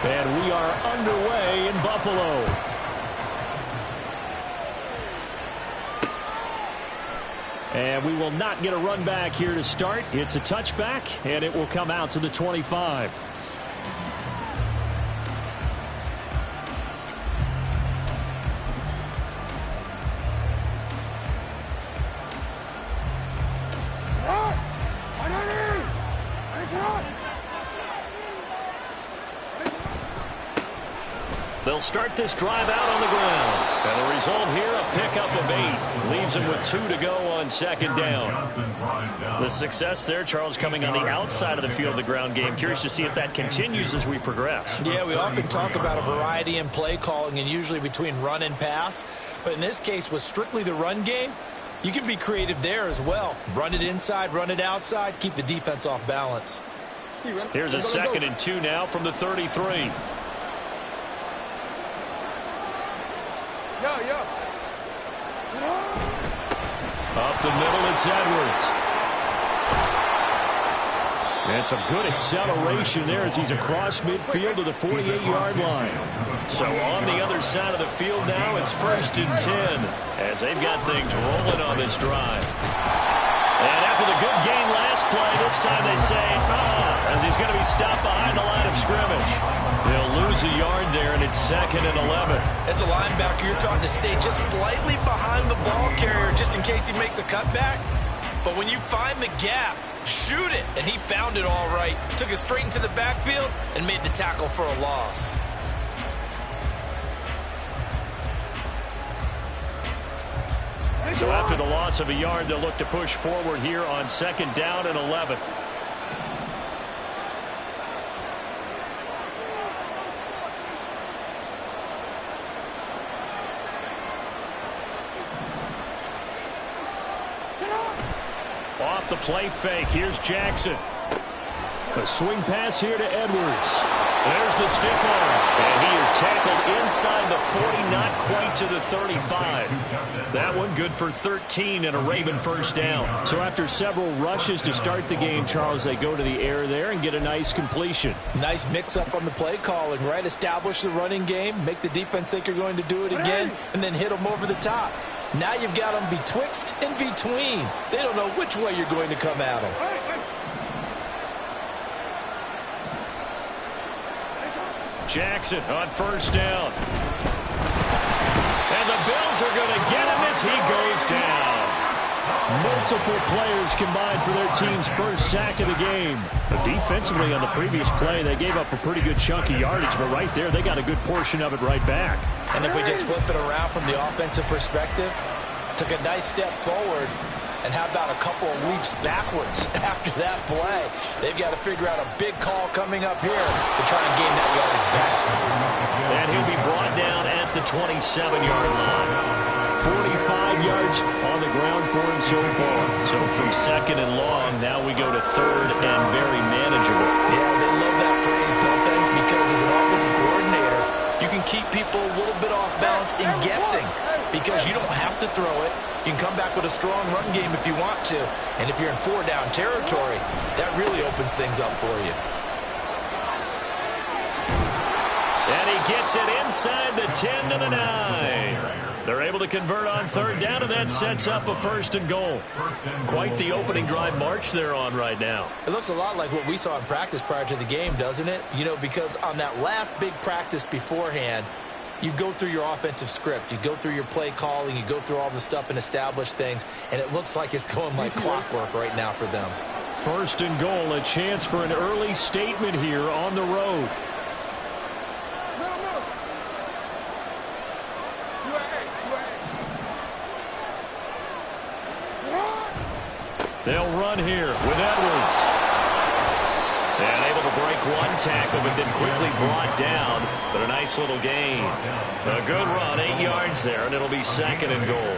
And we are underway in Buffalo. And we will not get a run back here to start. It's a touchback, and it will come out to the 25. They'll start this drive out on the ground. And the result here, a pickup of 8. Leaves them with 2 to go on second down. The success there, Charles, coming on the outside of the field of the ground game. Curious to see if that continues as we progress. Yeah, we often talk about a variety in play calling and usually between run and pass. But in this case, with strictly the run game, you can be creative there as well. Run it inside, run it outside, keep the defense off balance. Here's a 2nd and 2 now from the 33. Up the middle, it's Edwards. And some good acceleration there as he's across midfield to the 48-yard line. So on the other side of the field now, it's 1st and 10 as they've got things rolling on this drive. And after the good gain last play, this time they say, as he's going to be stopped behind the line of scrimmage. They'll lose a yard there, and it's 2nd and 11. As a linebacker, you're taught to stay just slightly behind the ball carrier just in case he makes a cutback. But when you find the gap, shoot it. And he found it all right. Took it straight into the backfield and made the tackle for a loss. So after the loss of a yard, they'll look to push forward here on 2nd down and 11. Off the play fake. Here's Jackson. A swing pass here to Edwards. There's the stiff arm. And he is tackled inside the 40, not quite to the 35. That one good for 13 and a Raven first down. So after several rushes to start the game, Charles, they go to the air there and get a nice completion. Nice mix-up on the play calling, right? Establish the running game, make the defense think you're going to do it again, and then hit them over the top. Now you've got them betwixt and between. They don't know which way you're going to come at them. Jackson on first down. And the Bills are going to get him as he goes down. Multiple players combined for their team's first sack of the game. But defensively on the previous play, they gave up a pretty good chunk of yardage, but right there, they got a good portion of it right back. And if we just flip it around from the offensive perspective, took a nice step forward, and how about a couple of leaps backwards after that play? They've got to figure out a big call coming up here to try and gain that yardage back. And he'll be brought down at the 27-yard line. 45 yards on the ground for him so far. So from second and long, now we go to third and very manageable. Yeah, they love that phrase, don't they? Because as an offensive coordinator, you can keep people a little bit off balance and guessing because you don't have to throw it. You can come back with a strong run game if you want to. And if you're in four-down territory, that really opens things up for you. And he gets it inside the 10 to the 9. They're able to convert on third down, and that sets up a first and goal. Quite the opening drive march they're on right now. It looks a lot like what we saw in practice prior to the game, doesn't it? You know, because on that last big practice beforehand, you go through your offensive script. You go through your play calling. You go through all the stuff and establish things. And it looks like it's going like clockwork right now for them. First and goal, a chance for an early statement here on the road. They'll run here with Edwards. And able to break one tackle, but then quickly brought down. But a nice little gain. A good run, 8 yards there, and it'll be second and goal.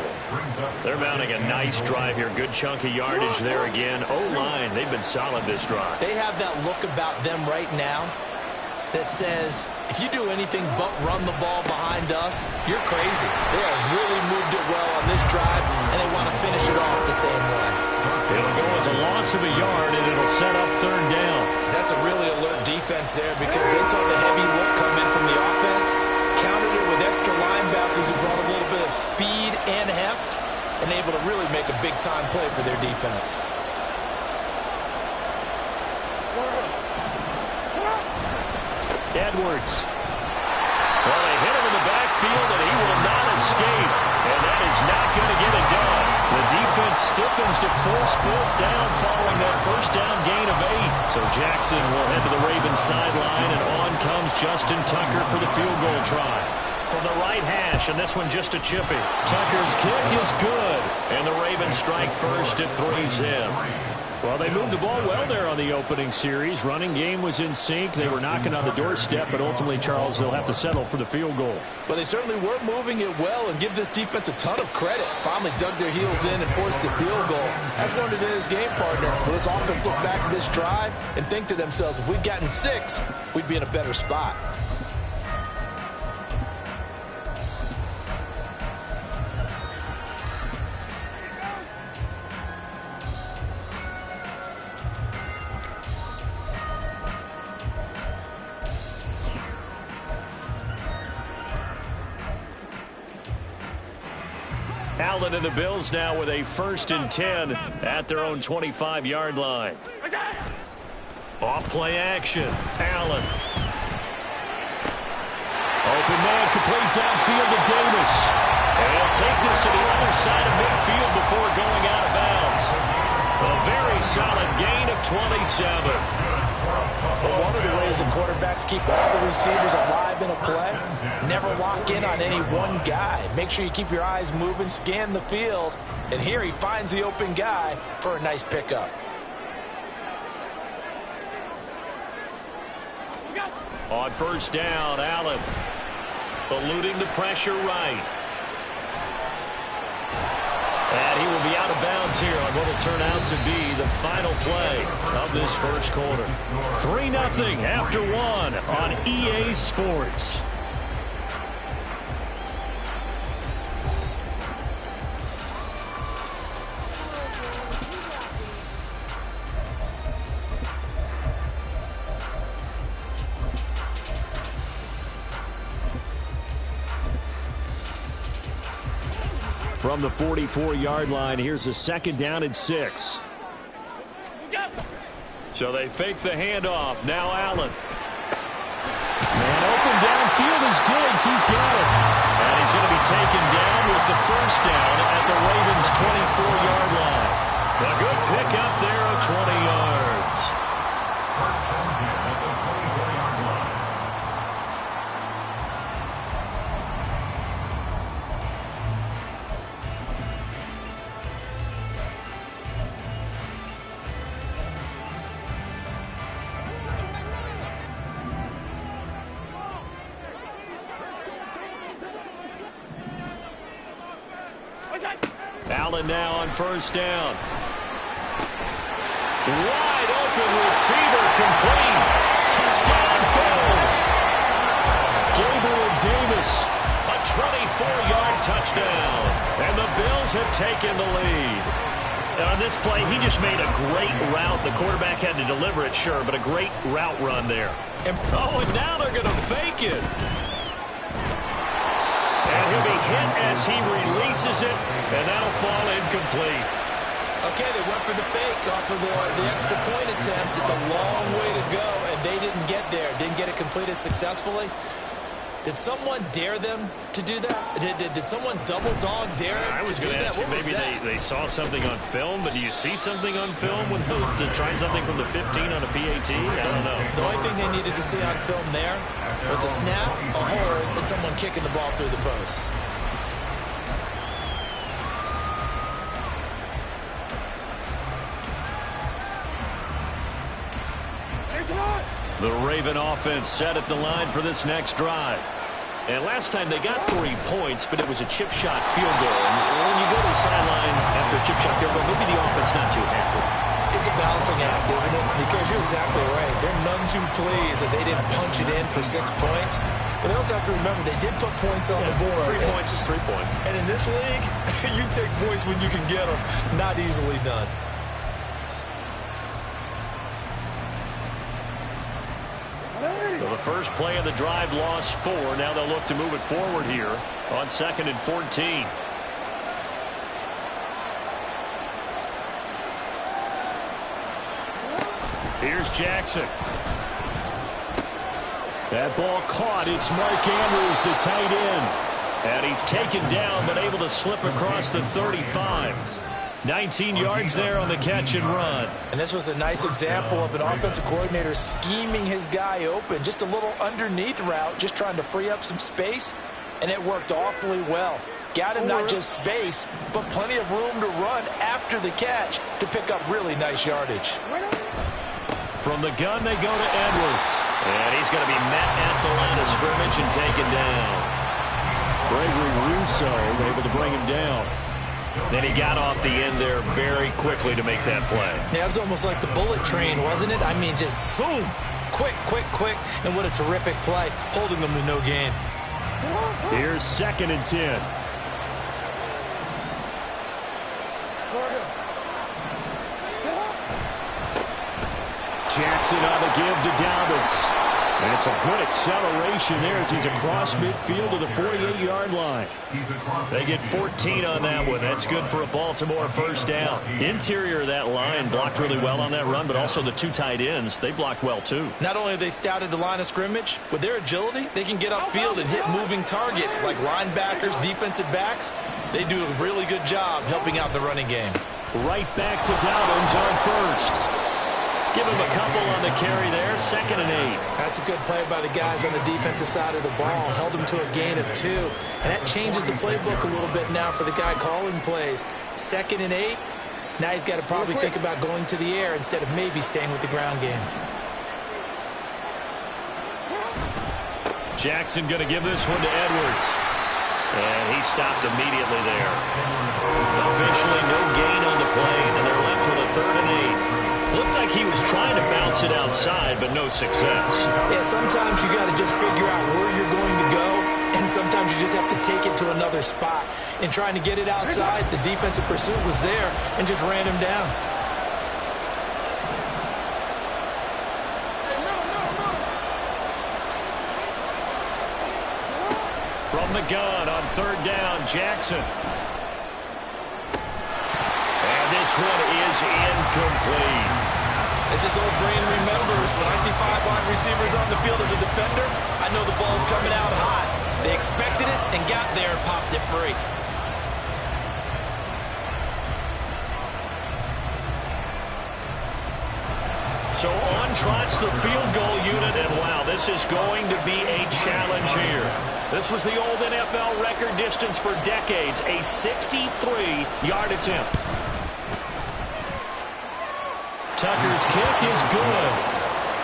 They're mounting a nice drive here. Good chunk of yardage there again. O-line, they've been solid this drive. They have that look about them right now that says, if you do anything but run the ball behind us, you're crazy. They have really moved it well on this drive, and they want to finish it off the same way. It'll go as a loss of a yard, and it'll set up third down. That's a really alert defense there because they saw the heavy look come in from the offense, countered it with extra linebackers who brought a little bit of speed and heft, and able to really make a big-time play for their defense. Edwards. Well, they hit him in the backfield, and he will not escape. And that is not going to get it done. The defense stiffens to force fourth down following that first down gain of 8. So Jackson will head to the Ravens sideline, and on comes Justin Tucker for the field goal try. From the right hash, and this one just a chippy. Tucker's kick is good, and the Ravens strike first. It threes him. Well, they moved the ball well there on the opening series. Running game was in sync. They were knocking on the doorstep, but ultimately, Charles, they'll have to settle for the field goal. Well, they certainly were moving it well, and give this defense a ton of credit. Finally dug their heels in and forced the field goal. That's one of his game partner. Will this offense look back at this drive and think to themselves, if we'd gotten 6, we'd be in a better spot. Allen and the Bills now with a 1st and 10 at their own 25-yard line. Off play action. Allen. Open man, complete downfield to Davis. And he'll take this to the other side of midfield before going out of bounds. A very solid gain of 27. Well, one of the ways the quarterbacks keep all the receivers alive in a play, never lock in on any one guy. Make sure you keep your eyes moving, scan the field, and here he finds the open guy for a nice pickup. On first down, Allen eluding the pressure right. And he will be out of bounds here on what will turn out to be the final play of this first quarter. 3-0 after 1 on EA Sports. From the 44-yard line, here's a 2nd down and 6. So they fake the handoff. Now Allen. Man open downfield is Diggs. He's got it. And he's going to be taken down with the first down at the Ravens' 24-yard line. A good pickup there of 20 yards. First and 10 at the 24-yard line. Allen now on first down. Wide open receiver, complete. Touchdown Bills. Gabriel Davis, a 24-yard touchdown. And the Bills have taken the lead. And on this play, he just made a great route. The quarterback had to deliver it, sure, but a great route run there. And now they're going to fake it. And he'll be hit as he releases it, and that'll fall incomplete. Okay, they went for the fake off of the extra point attempt. It's a long way to go, and they didn't get there. Didn't get it completed successfully. Did someone dare them to do that? Did someone double dog dare them I was to do going to that? ask you, maybe they saw something on film, but do you see something on film with those to try something from the 15 on a PAT? I don't know. The only thing they needed to see on film there was a snap, a hold, and someone kicking the ball through the post. The Raven offense set at the line for this next drive. And last time they got 3 points, but it was a chip shot field goal. And when you go to the sideline after a chip shot field goal, maybe the offense not too happy. It's a balancing act, isn't it? Because you're exactly right. They're none too pleased that they didn't punch it in for 6 points. But they also have to remember they did put points on the board. 3 points is 3 points. And in this league, you take points when you can get them. Not easily done. So the first play of the drive lost 4. Now they'll look to move it forward here on 2nd and 14. Here's Jackson. That ball caught. It's Mark Andrews, the tight end. And he's taken down, but able to slip across the 35. 19 yards there on the catch and run. And this was a nice example of an offensive coordinator scheming his guy open. Just a little underneath route, just trying to free up some space, and it worked awfully well. Got him not just space, but plenty of room to run after the catch to pick up really nice yardage. From the gun, they go to Edwards. And he's going to be met at the line of scrimmage and taken down. Gregory Rousseau able to bring him down. Then he got off the end there very quickly to make that play. Yeah, it was almost like the bullet train, wasn't it? I mean, just zoom. Quick, quick, quick. And what a terrific play, holding them to no gain. Here's 2nd and 10. Jackson on the give to Dobbins. And it's a good acceleration there as he's across midfield to the 48-yard line. They get 14 on that one. That's good for a Baltimore first down. Interior of that line blocked really well on that run, but also the 2 tight ends, they blocked well too. Not only have they scouted the line of scrimmage, with their agility, they can get upfield and hit moving targets like linebackers, defensive backs. They do a really good job helping out the running game. Right back to Dobbins on first. Give him a couple on the carry there, 2nd and 8. That's a good play by the guys on the defensive side of the ball. Held them to a gain of 2. And that changes the playbook a little bit now for the guy calling plays. 2nd and 8. Now he's got to probably think about going to the air instead of maybe staying with the ground game. Jackson going to give this one to Edwards. And he stopped immediately there. Officially no gain on the play, and they're left with a 3rd and 8. Looked like he was trying to bounce it outside, but no success. Yeah, sometimes you got to just figure out where you're going to go, and sometimes you just have to take it to another spot. In trying to get it outside, the defensive pursuit was there and just ran him down. From the gun on 3rd down, Jackson. And this one is incomplete. As his old brain remembers, when I see 5 wide receivers on the field as a defender, I know the ball's coming out hot. They expected it and got there and popped it free. So on trots the field goal unit, and wow, this is going to be a challenge here. This was the old NFL record distance for decades, a 63-yard attempt. Tucker's kick is good.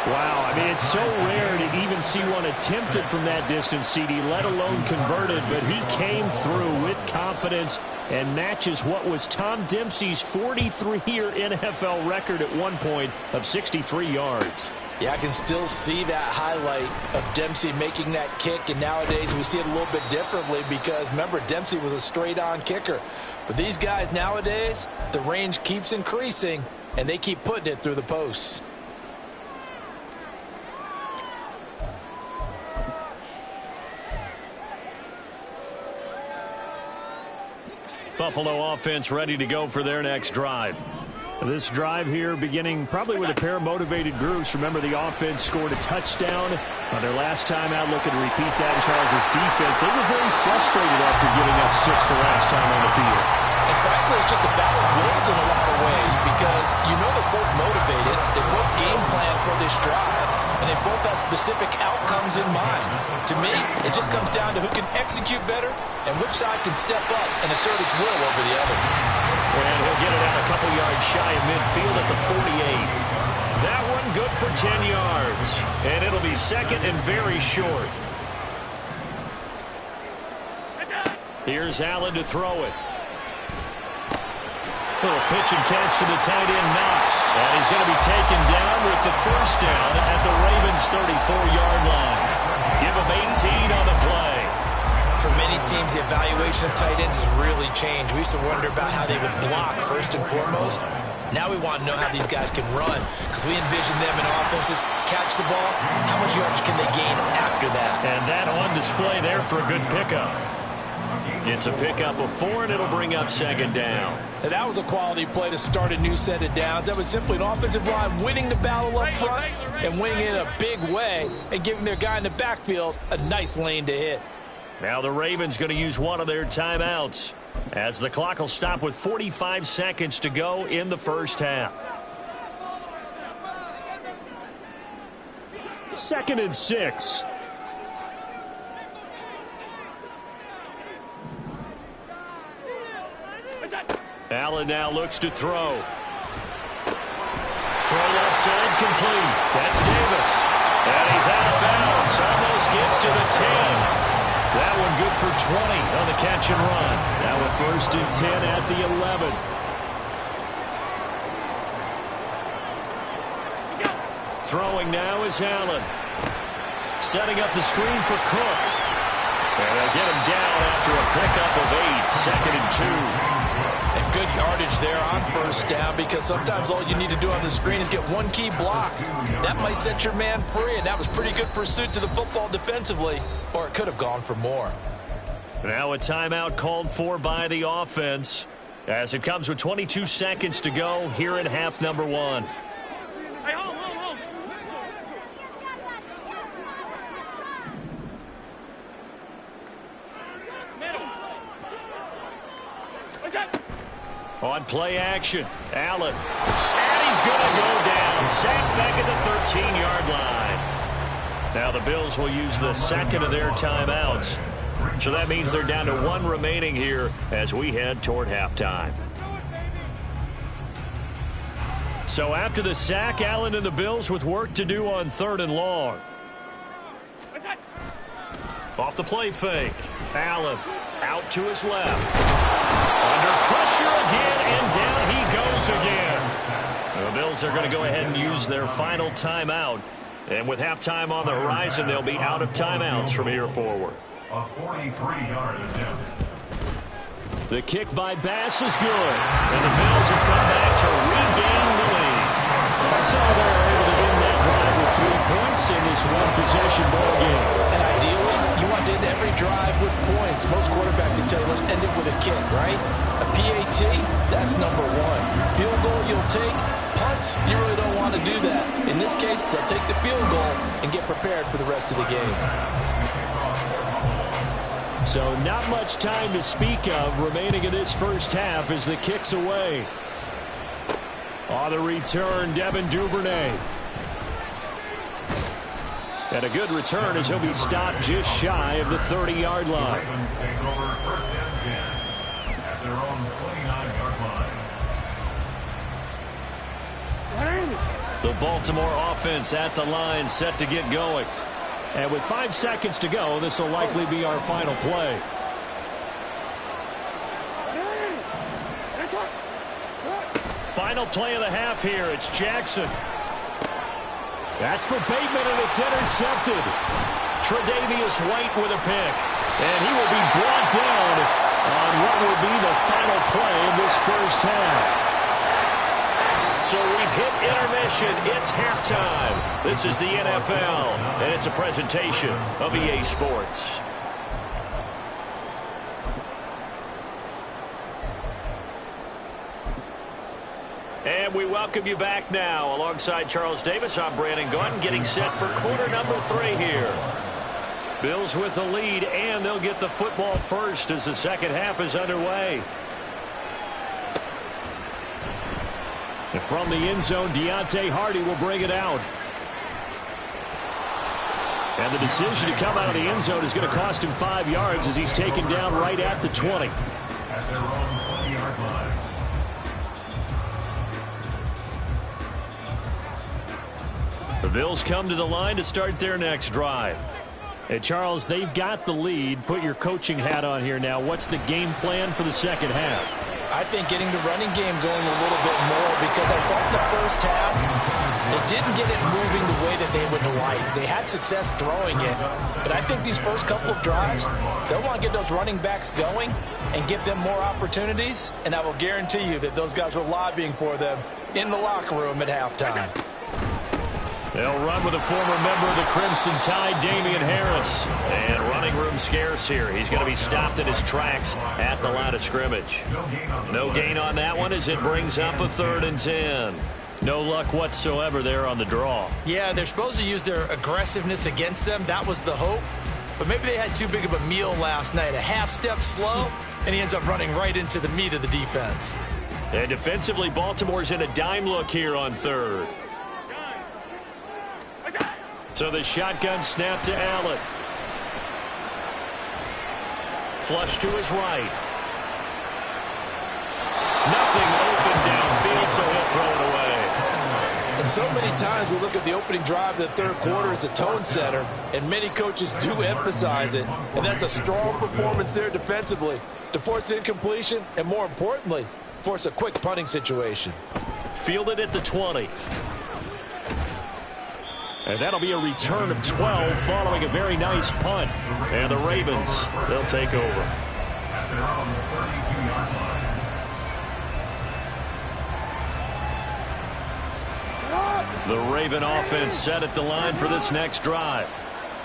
Wow, I mean, it's so rare to even see one attempted from that distance, CD, let alone converted, but he came through with confidence and matches what was Tom Dempsey's 43-year NFL record at one point of 63 yards. Yeah, I can still see that highlight of Dempsey making that kick, and nowadays we see it a little bit differently because, remember, Dempsey was a straight-on kicker. But these guys nowadays, the range keeps increasing, and they keep putting it through the posts. Buffalo offense ready to go for their next drive. This drive here beginning probably with a pair of motivated groups. Remember, the offense scored a touchdown on their last time out, looking to repeat that in Charles' defense. They were very frustrated after giving up 6 the last time on the field. And frankly, it's just a battle of wills in a lot of ways because you know they're both motivated. They both game plan for this drive, and they both have specific outcomes in mind. To me, it just comes down to who can execute better and which side can step up and assert its will over the other. And he'll get it out a couple yards shy of midfield at the 48. That one good for 10 yards. And it'll be 2nd and very short. Here's Allen to throw it. Little pitch and catch to the tight end, Knox. And he's going to be taken down with the 1st down at the Ravens' 34-yard line. Give him 18 on the play. For many teams, the evaluation of tight ends has really changed. We used to wonder about how they would block first and foremost. Now we want to know how these guys can run because we envision them in offenses catch the ball. How much yardage can they gain after that? And that on display there for a good pickup. It's a pickup of 4, and it'll bring up 2nd down. And that was a quality play to start a new set of downs. That was simply an offensive line winning the battle up front and winning it in a big way and giving their guy in the backfield a nice lane to hit. Now the Ravens going to use one of their timeouts as the clock will stop with 45 seconds to go in the 1st half. 2nd and 6. Allen now looks to throw. Throw left side complete. That's Davis. And he's out of bounds. Almost gets to the 10. That one good for 20 on the catch and run. Now a 1st and 10 at the 11. Throwing now is Allen. Setting up the screen for Cook. And they'll get him down after a pickup of 8. 2nd and 2. And good yardage there on 1st down because sometimes all you need to do on the screen is get one key block. That might set your man free, and that was pretty good pursuit to the football defensively, or it could have gone for more. Now a timeout called for by the offense as it comes with 22 seconds to go here in half number 1. Hey, hold. Middle. What's that? On play action, Allen. And he's going to go down. Sacked back at the 13-yard line. Now the Bills will use the 2nd of their timeouts. So that means they're down to 1 remaining here as we head toward halftime. So after the sack, Allen and the Bills with work to do on 3rd and long. What's that? Off the play fake. Allen out to his left. Under pressure again, and down he goes again. The Bills are going to go ahead and use their final timeout. And with halftime on the horizon, they'll be out of timeouts from here forward. A 43-yard attempt. The kick by Bass is good. And the Bills have come back to regain the lead. That's how they're able to win that drive with 3 points in this one-possession ball game. And ideally, you want to end every drive with points. Most quarterbacks will tell you, let's end it with a kick, right? A PAT, that's number 1. Field goal you'll take. Punts, you really don't want to do that. In this case, they'll take the field goal and get prepared for the rest of the game. So not much time to speak of remaining in this first half as the kick's away. On the return, Devin Duvernay. And a good return as he'll be stopped just shy of the 30-yard line. Ravens take over first and 10 at their own 29-yard line. The Baltimore offense at the line, set to get going. And with 5 seconds to go, this will likely be our final play. Final play of the half here. It's Jackson. That's for Bateman, and it's intercepted. Tre'Davious White with a pick. And he will be brought down on what will be the final play of this first half. So we've hit intermission. It's halftime. This is the NFL, and it's a presentation of EA Sports. And we welcome you back now. Alongside Charles Davis, I'm Brandon Gaudin, getting set for quarter number 3 here. Bills with the lead, and they'll get the football first as the second half is underway. And from the end zone, Deontay Hardy will bring it out. And the decision to come out of the end zone is going to cost him 5 yards as he's taken down right at the 20. At their own 20-yard line. The Bills come to the line to start their next drive. Hey, Charles, they've got the lead. Put your coaching hat on here now. What's the game plan for the second half? I think getting the running game going a little bit more, because I thought the first half, they didn't get it moving the way that they would like. They had success throwing it, but I think these first couple of drives, they'll want to get those running backs going and give them more opportunities, and I will guarantee you that those guys were lobbying for them in the locker room at halftime. They'll run with a former member of the Crimson Tide, Damian Harris. And running room scarce here. He's going to be stopped in his tracks at the line of scrimmage. No gain on that one as it brings up a 3rd and 10. No luck whatsoever there on the draw. Yeah, they're supposed to use their aggressiveness against them. That was the hope. But maybe they had too big of a meal last night. A half step slow, and he ends up running right into the meat of the defense. And defensively, Baltimore's in a dime look here on 3rd. So the shotgun snap to Allen. Flush to his right. Nothing open downfield, so he'll throw it away. And so many times we look at the opening drive of the third quarter as a tone setter, and many coaches do emphasize it. And that's a strong performance there defensively to force incompletion and, more importantly, force a quick punting situation. Fielded at the 20. And that'll be a return of 12 following a very nice punt. And the Ravens, they'll take over. At their own 32-yard line. The Raven offense set at the line for this next drive.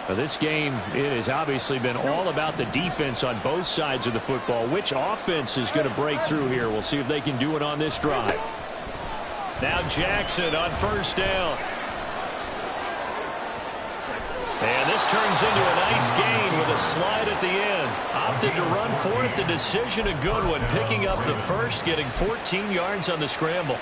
Now, this game, it has obviously been all about the defense on both sides of the football. Which offense is going to break through here? We'll see if they can do it on this drive. Now Jackson on first down. And this turns into a nice gain with a slide at the end. Opted to run for it. The decision a good one. Picking up the first, getting 14 yards on the scramble.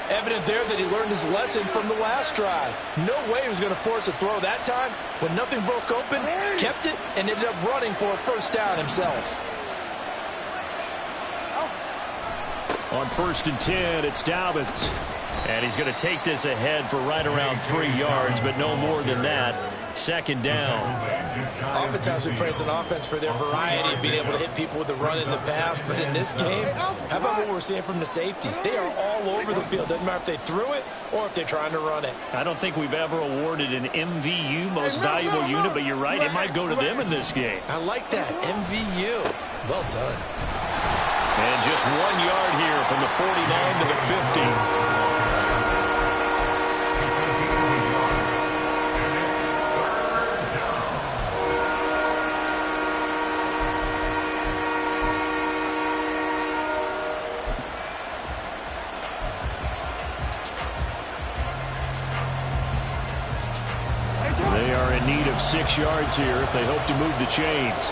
Evident there that he learned his lesson from the last drive. No way he was going to force a throw that time. When nothing broke open, kept it, and ended up running for a first down himself. On 1st and 10, it's Dobbins. And he's going to take this ahead for right around 3 yards, but no more than that. second down. Oftentimes we praise an offense for their variety of being able to hit people with the run in the pass, but in this game, how about what we're seeing from the safeties? They are all over the field. Doesn't matter if they threw it or if they're trying to run it. I don't think we've ever awarded an MVU, most valuable unit, but you're right, it might go to them in this game. I like that, MVU. Well done. And just 1 yard here from the 49 to the 50. They are in need of 6 yards here if they hope to move the chains.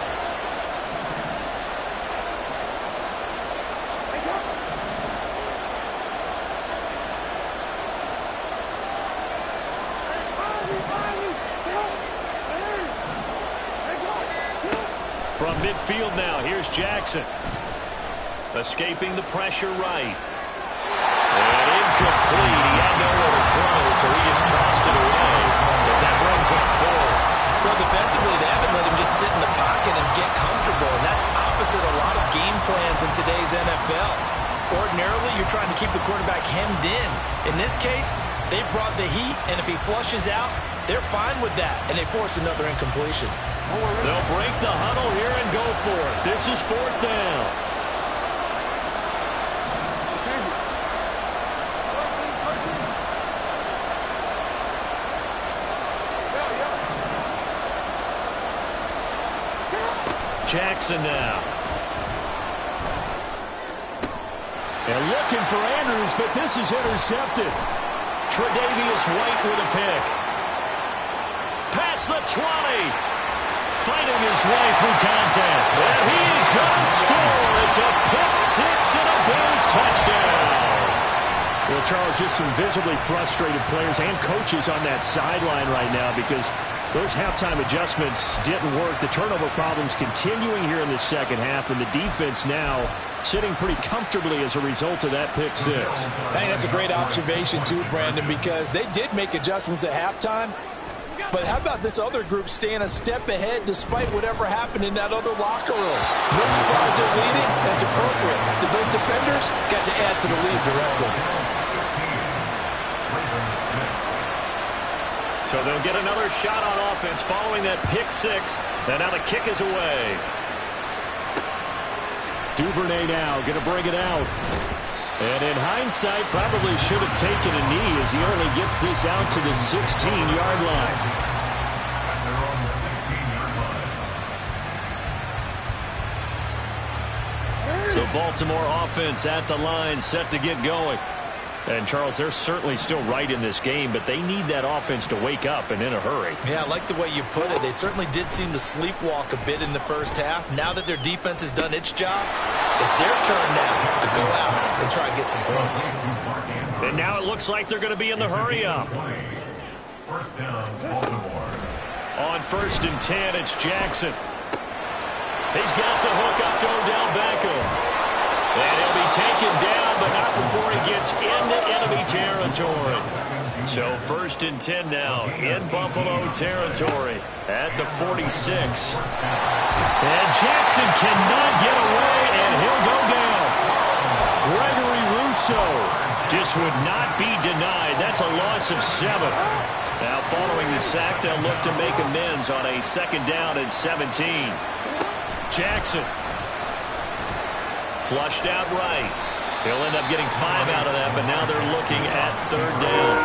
From midfield now, here's Jackson. Escaping the pressure right. And incomplete. He had nowhere to throw, so he just tossed it away. But that brings up fourth. Well, defensively, they haven't let him just sit in the pocket and get comfortable, and that's opposite a lot of game plans in today's NFL. Ordinarily, you're trying to keep the quarterback hemmed in. In this case, they brought the heat, and if he flushes out, they're fine with that, and they force another incompletion. They'll break the huddle here and go for it. This is fourth down. Jackson now. And looking for Andrews, but this is intercepted. Tre'Davious White with a pick. Past the 20. Fighting his way through contact. And he is going to score. It's a pick six and a Bills touchdown. Well, Charles, just some visibly frustrated players and coaches on that sideline right now because those halftime adjustments didn't work. The turnover problems continuing here in the second half, and the defense now sitting pretty comfortably as a result of that pick six. I think that's a great observation too, Brandon, because they did make adjustments at halftime. But how about this other group staying a step ahead despite whatever happened in that other locker room? No surprise they're leading. That's appropriate. Those defenders got to add to the lead directly. So they'll get another shot on offense following that pick six. And now the kick is away. Duvernay now going to bring it out. And in hindsight, probably should have taken a knee as he only gets this out to the 16-yard line. The Baltimore offense at the line, set to get going. And, Charles, they're certainly still right in this game, but they need that offense to wake up and in a hurry. Yeah, I like the way you put it. They certainly did seem to sleepwalk a bit in the first half. Now that their defense has done its job, it's their turn now to go out and try and get some points. And now it looks like they're going to be in the hurry-up. First down, Baltimore. On 1st and 10, it's Jackson. He's got the hook up to Odell Beckham. And he'll be taken down, but not before he gets into enemy territory. So 1st and 10 now in Buffalo territory at the 46. And Jackson cannot get away, and he'll go down. Gregory Rousseau just would not be denied. That's a loss of 7. Now following the sack, they'll look to make amends on a 2nd down and 17. Jackson. Flushed out right. He'll end up getting 5 out of that, but now they're looking at 3rd down.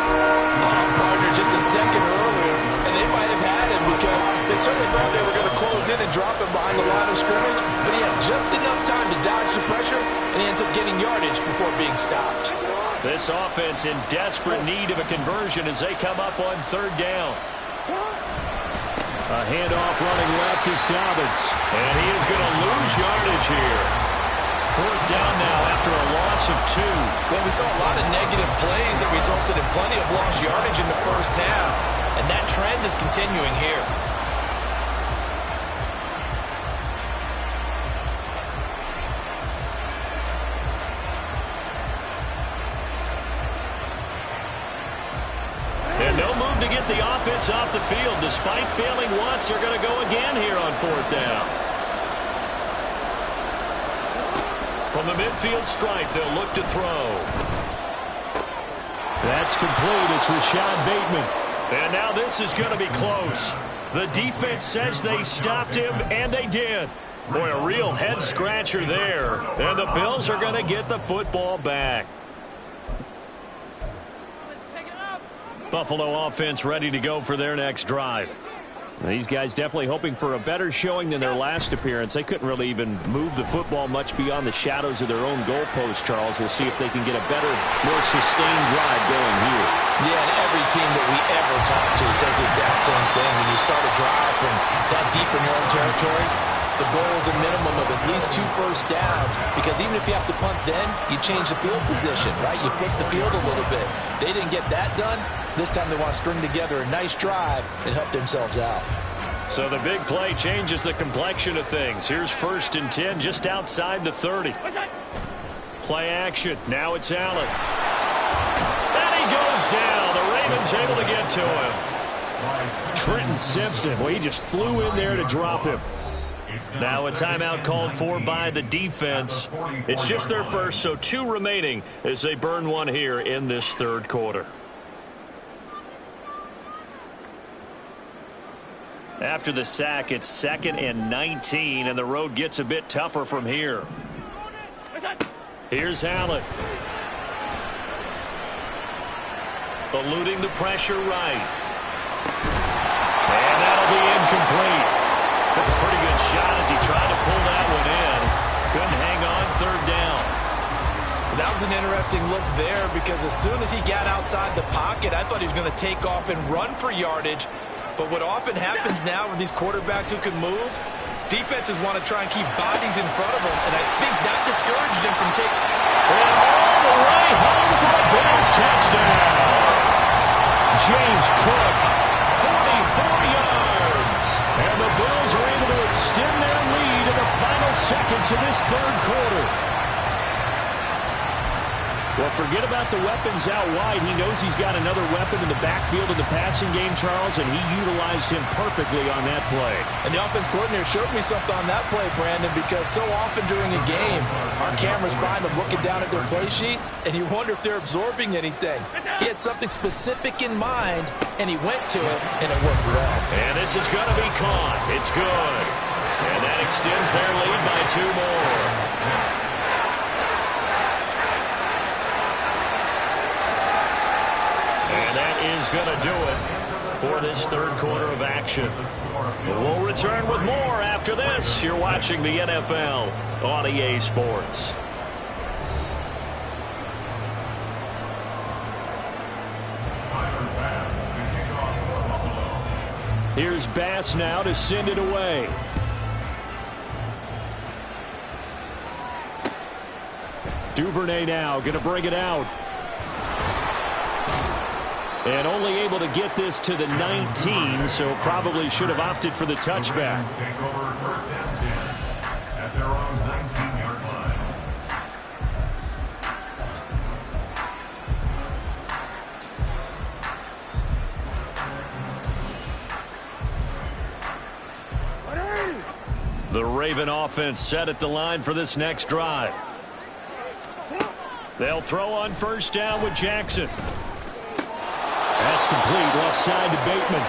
Partner just a second earlier, and they might have had him because they certainly thought they were going to close in and drop him behind the line of scrimmage, but he had just enough time to dodge the pressure, and he ends up getting yardage before being stopped. This offense in desperate need of a conversion as they come up on 3rd down. A handoff running left is Dobbins, and he is going to lose yardage here. 4th down now after a loss of 2. Well, we saw a lot of negative plays that resulted in plenty of lost yardage in the first half, and that trend is continuing here. And no move to get the offense off the field. Despite failing once, they're going to go again here on 4th down. From the midfield stripe, they'll look to throw. That's complete. It's Rashad Bateman. And now this is going to be close. The defense says they stopped him, and they did. Boy, a real head-scratcher there. And the Bills are going to get the football back. Buffalo offense ready to go for their next drive. These guys definitely hoping for a better showing than their last appearance. They couldn't really even move the football much beyond the shadows of their own goalpost, Charles. We'll see if they can get a better, more sustained drive going here. Yeah, and every team that we ever talk to says the exact same thing. When you start a drive from that deep in your own territory, the goal is a minimum of at least 2 first downs, because even if you have to punt then, you change the field position, right? You flip the field a little bit. They didn't get that done. This time they want to string together a nice drive and help themselves out. So the big play changes the complexion of things. Here's 1st and 10 just outside the 30. Play action. Now it's Allen. And he goes down. The Ravens able to get to him. Trenton Simpson. Well, he just flew in there to drop him. Now a timeout called for by the defense. It's just their first, so 2 remaining as they burn one here in this 3rd quarter. After the sack, it's 2nd and 19, and the road gets a bit tougher from here. Here's Allen. Eluding the pressure right. And that'll be incomplete. Took a pretty good shot as he tried to pull that one in. Couldn't hang on, 3rd down. That was an interesting look there, because as soon as he got outside the pocket, I thought he was going to take off and run for yardage. But what often happens now with these quarterbacks who can move, defenses want to try and keep bodies in front of them, and I think that discouraged him from taking... And all the way home for a Bills touchdown. James Cook, 44 yards. And the Bills are able to extend their lead in the final seconds of this 3rd quarter. Well, forget about the weapons out wide. He knows he's got another weapon in the backfield of the passing game, Charles, and he utilized him perfectly on that play. And the offense coordinator showed me something on that play, Brandon, because so often during a game, our cameras find them looking down at their play sheets, and you wonder if they're absorbing anything. He had something specific in mind, and he went to it, and it worked well. And this is going to be caught. It's good. And that extends their lead by 2 more. And that is going to do it for this 3rd quarter of action. We'll return with more after this. You're watching the NFL on EA Sports. Here's Bass now to send it away. Duvernay now going to bring it out. And only able to get this to the 19, so probably should have opted for the touchback. Take over 1st and 10 at their own 19-yard line. The Raven offense set at the line for this next drive. They'll throw on 1st down with Jackson. That's complete, left side to Bateman.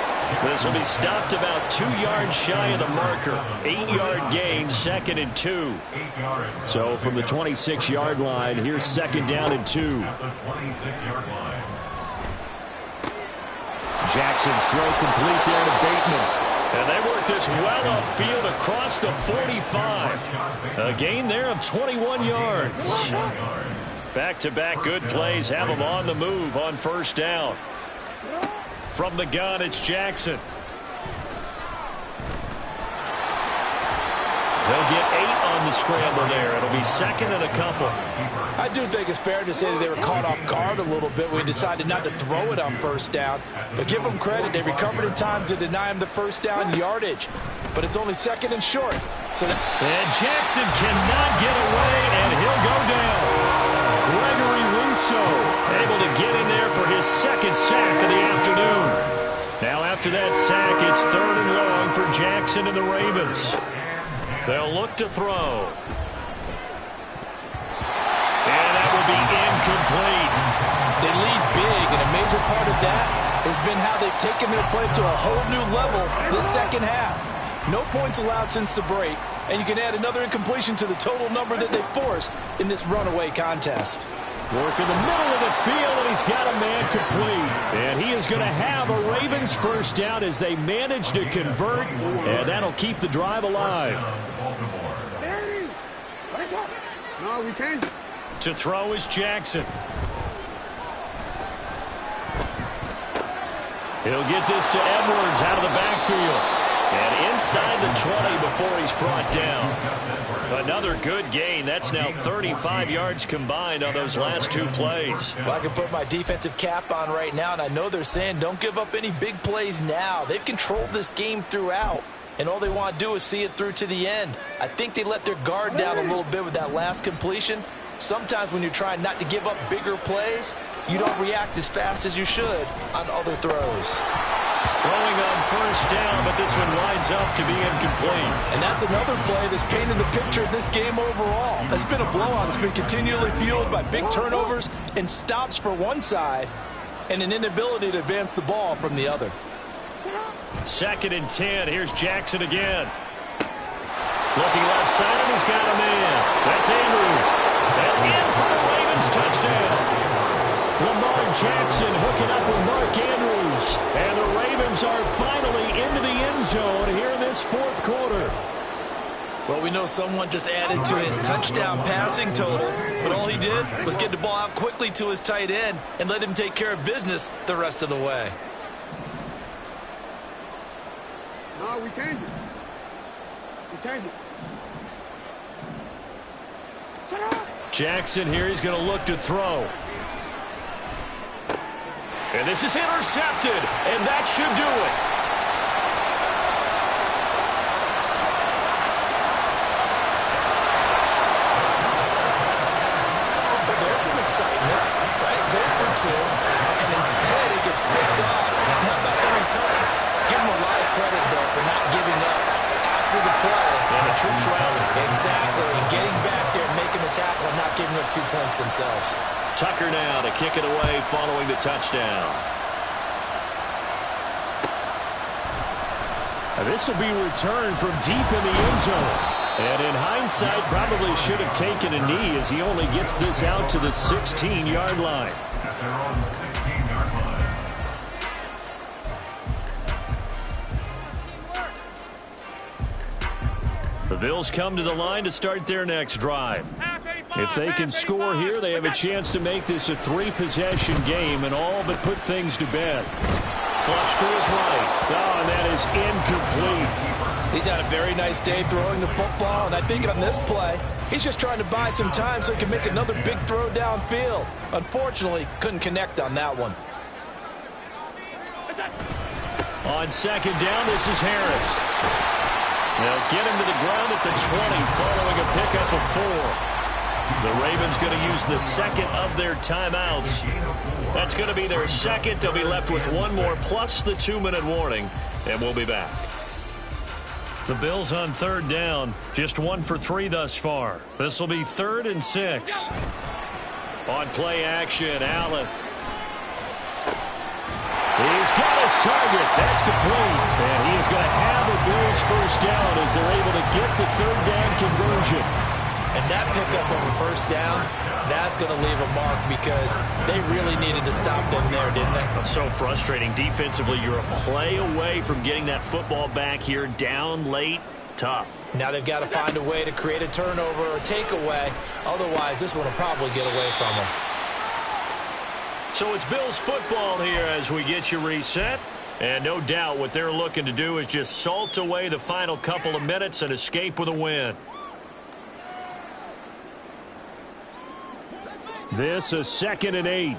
This will be stopped about 2 yards shy of the marker. 8-yard gain, 2nd and 2. So from the 26-yard line, here's 2nd down and 2. At the 26-yard line. Jackson's throw complete there to Bateman. And they work this well upfield across the 45. A gain there of 21 yards. Back-to-back good plays have them on the move on 1st down. From the gun, it's Jackson. They'll get 8 on the scramble there. It'll be 2nd and a couple. I do think it's fair to say that they were caught off guard a little bit when we decided not to throw it on 1st down. But give them credit. They recovered in time to deny him the 1st down yardage. But it's only 2nd and short. And Jackson cannot get away, and he'll go down. Gregory Rousseau able to get in there for his 2nd sack of the afternoon. Now after that sack, it's 3rd and long for Jackson and the Ravens. They'll look to throw. And that will be incomplete. They lead big, and a major part of that has been how they've taken their play to a whole new level this second half. No points allowed since the break, and you can add another incompletion to the total number that they forced in this runaway contest. Work in the middle of the field, and he's got a man complete. And he is going to have a Ravens first down as they manage to convert, and that'll keep the drive alive. No, we changed. To throw is Jackson. He'll get this to Edwards out of the backfield. And inside the 20 before he's brought down. Another good gain. That's now 35 yards combined on those last 2 plays. Well, I can put my defensive cap on right now, and I know they're saying don't give up any big plays now. They've controlled this game throughout, and all they want to do is see it through to the end. I think they let their guard down a little bit with that last completion. Sometimes when you're trying not to give up bigger plays, you don't react as fast as you should on other throws. Throwing on first down, but this one winds up to be incomplete. And that's another play that's painted the picture of this game overall. It's been a blowout. It's been continually fueled by big turnovers and stops for one side and an inability to advance the ball from the other. 2nd and 10. Here's Jackson again. Looking left side, and he's got a man. That's Andrews. And in for the Ravens touchdown. Lamar Jackson hooking up with Mark Andrews. And the Ravens are finally into the end zone here in this 4th quarter. Well, we know someone just added to his touchdown passing total, but all he did was get the ball out quickly to his tight end and let him take care of business the rest of the way. No, we changed it. We changed it. Shut up. Jackson here, he's going to look to throw. And this is intercepted, and that should do it. Well, there's some excitement, right? Go for 2, and instead it gets picked off. And how about the return? Give him a lot of credit, though, for not giving up after the play. And the troops rally. Exactly, and getting back there and making the tackle and not giving up 2 points themselves. Tucker now to kick it away following the touchdown. This will be returned from deep in the end zone. And in hindsight, probably should have taken a knee as he only gets this out to the 16-yard line. At their own 16-yard line. The Bills come to the line to start their next drive. If they can score here, they have a chance to make this a 3-possession game and all but put things to bed. Flush to his right. Oh, and that is incomplete. He's had a very nice day throwing the football, and I think on this play, he's just trying to buy some time so he can make another big throw downfield. Unfortunately, couldn't connect on that one. On 2nd down, this is Harris. They'll get him to the ground at the 20 following a pickup of 4. The Ravens going to use the 2nd of their timeouts. That's going to be their 2nd. They'll be left with 1 more plus the 2-minute warning, and we'll be back. The Bills on 3rd down, just 1 for 3 thus far. This will be 3rd and 6. On play action, Allen. He's got his target. That's complete. And he is going to have a Bills first down as they're able to get the 3rd down conversion. And that pickup of a first down, that's going to leave a mark because they really needed to stop them there, didn't they? So frustrating. Defensively, you're a play away from getting that football back here down late. Tough. Now they've got to find a way to create a turnover or takeaway. Otherwise, this one will probably get away from them. So it's Bills football here as we get you reset. And no doubt what they're looking to do is just salt away the final couple of minutes and escape with a win. This is 2nd and 8.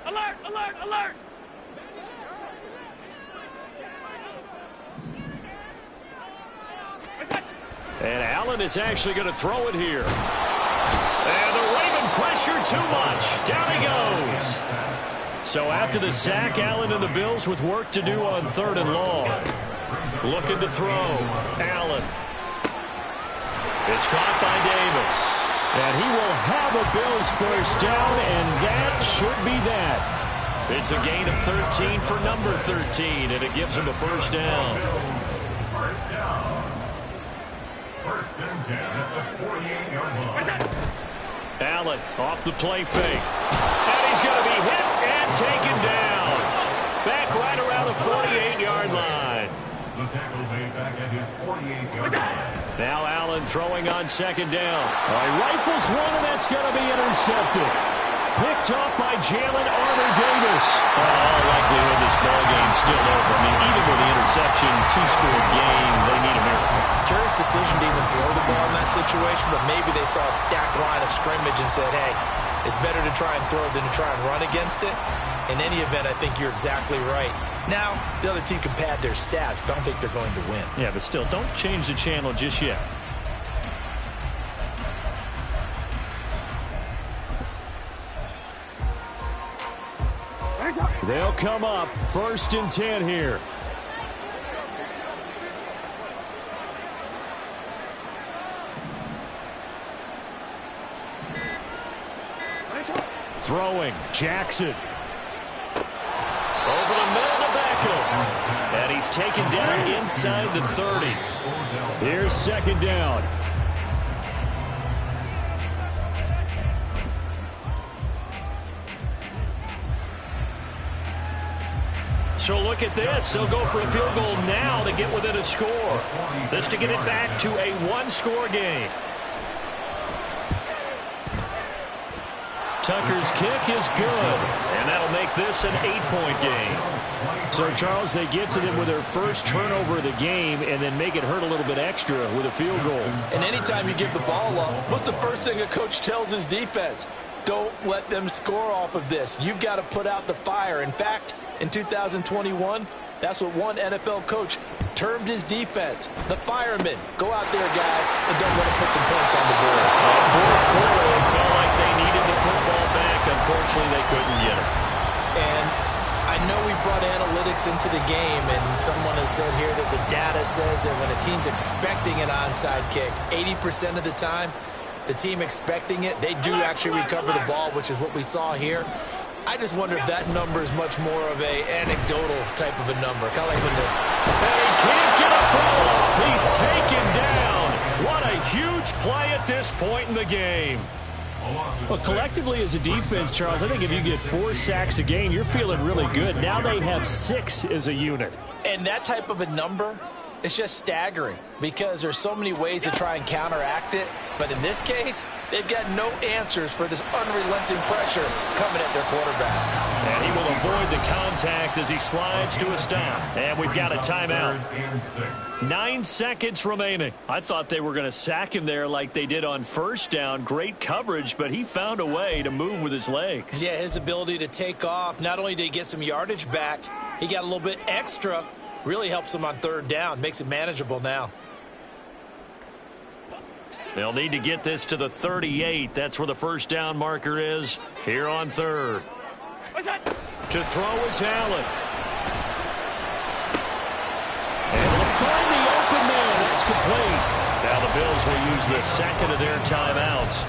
Alert, alert, alert. And Allen is actually going to throw it here. And the Raven pressure too much. Down he goes. So So after the sack, Allen and the Bills with work to do on 3rd and long. Looking to throw. Allen. It's caught by Davis. And he will have a Bills first down, and that should be that. It's a gain of 13 for number 13, and it gives him a first down. First down. First and 10 at the 48-yard line. Allen off the play fake. And he's going to be hit and taken down. Back right around the 48-yard line. The tackle made back at his 48-yard line. Now Allen throwing on 2nd down. Rifles one, and that's going to be intercepted. Picked off by Jalen Armour-Davis. All likelihood this ball game's still over. I mean, even with the interception, 2-score game, they need a miracle. Curious decision to even throw the ball in that situation, but maybe they saw a stacked line of scrimmage and said, hey, it's better to try and throw than to try and run against it. In any event, I think you're exactly right. Now, the other team can pad their stats, but I don't think they're going to win. Yeah, but still, don't change the channel just yet. They'll come up 1st and 10 here. Throwing, Jackson. Over the middle to Beckham. And he's taken down inside the 30. Here's 2nd down. So look at this. They'll go for a field goal now to get within a score. This to get it back to a 1-score game. Tucker's kick is good, and that'll make this an 8-point game. So, Charles, they get to them with their first turnover of the game and then make it hurt a little bit extra with a field goal. And anytime you give the ball up, what's the first thing a coach tells his defense? Don't let them score off of this. You've got to put out the fire. In fact, in 2021, that's what one NFL coach termed his defense. The firemen. Go out there, guys, and don't let them put some points on the board. Fourth quarter, they felt like they needed the football back. Unfortunately, they couldn't get it. And I know we brought analytics into the game, and someone has said here that the data says that when a team's expecting an onside kick, 80% of the time, the team expecting it, they do actually recover the ball, which is what we saw here. I just wonder if that number is much more of a anecdotal type of a number. Kind of like when the... And he can't get a throw off. He's taken down. What a huge play at this point in the game. Well, collectively as a defense, Charles, I think if you get 4 sacks a game, you're feeling really good. Now they have 6 as a unit. And that type of a number, it's just staggering because there's so many ways to try and counteract it. But in this case, they've got no answers for this unrelenting pressure coming at their quarterback. And he will avoid the contact as he slides to a stop. And we've got a timeout. 9 seconds remaining. I thought they were going to sack him there like they did on 1st down. Great coverage, but he found a way to move with his legs. Yeah, his ability to take off. Not only did he get some yardage back, he got a little bit extra. Really helps him on 3rd down. Makes it manageable now. They'll need to get this to the 38. That's where the 1st down marker is here on 3rd. To throw is Allen. And they'll find the open man. That's complete. Now the Bills will use the second of their timeouts.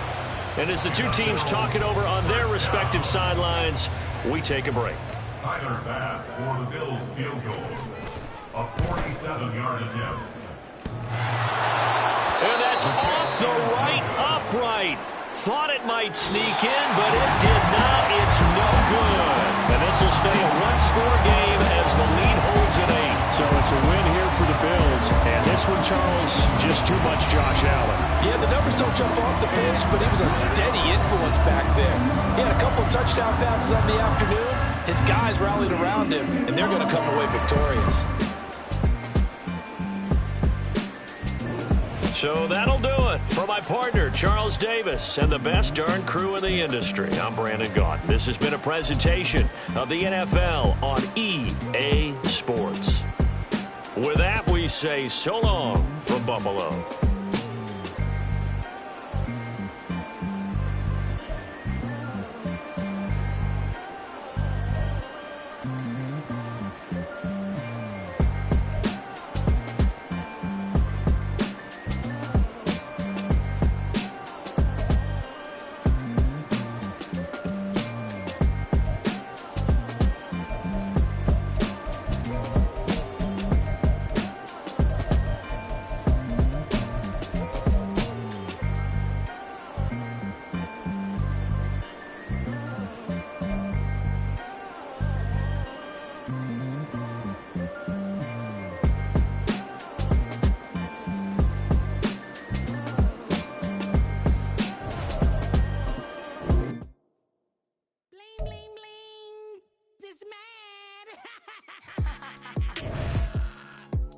And as the two teams talk it over on their respective sidelines, we take a break. Tyler Bass for the Bills field goal. A 47-yard attempt. And that's off the right upright. Thought it might sneak in, but it did not. It's no good. And this will stay a 1-score game as the lead holds at 8. So it's a win here for the Bills. And this one, Charles, just too much Josh Allen. Yeah, the numbers don't jump off the page, but he was a steady influence back there. He had a couple touchdown passes on the afternoon. His guys rallied around him, and they're going to come away victorious. So that'll do it. For my partner, Charles Davis, and the best darn crew in the industry, I'm Brandon Gaudin. This has been a presentation of the NFL on EA Sports. With that, we say so long from Buffalo.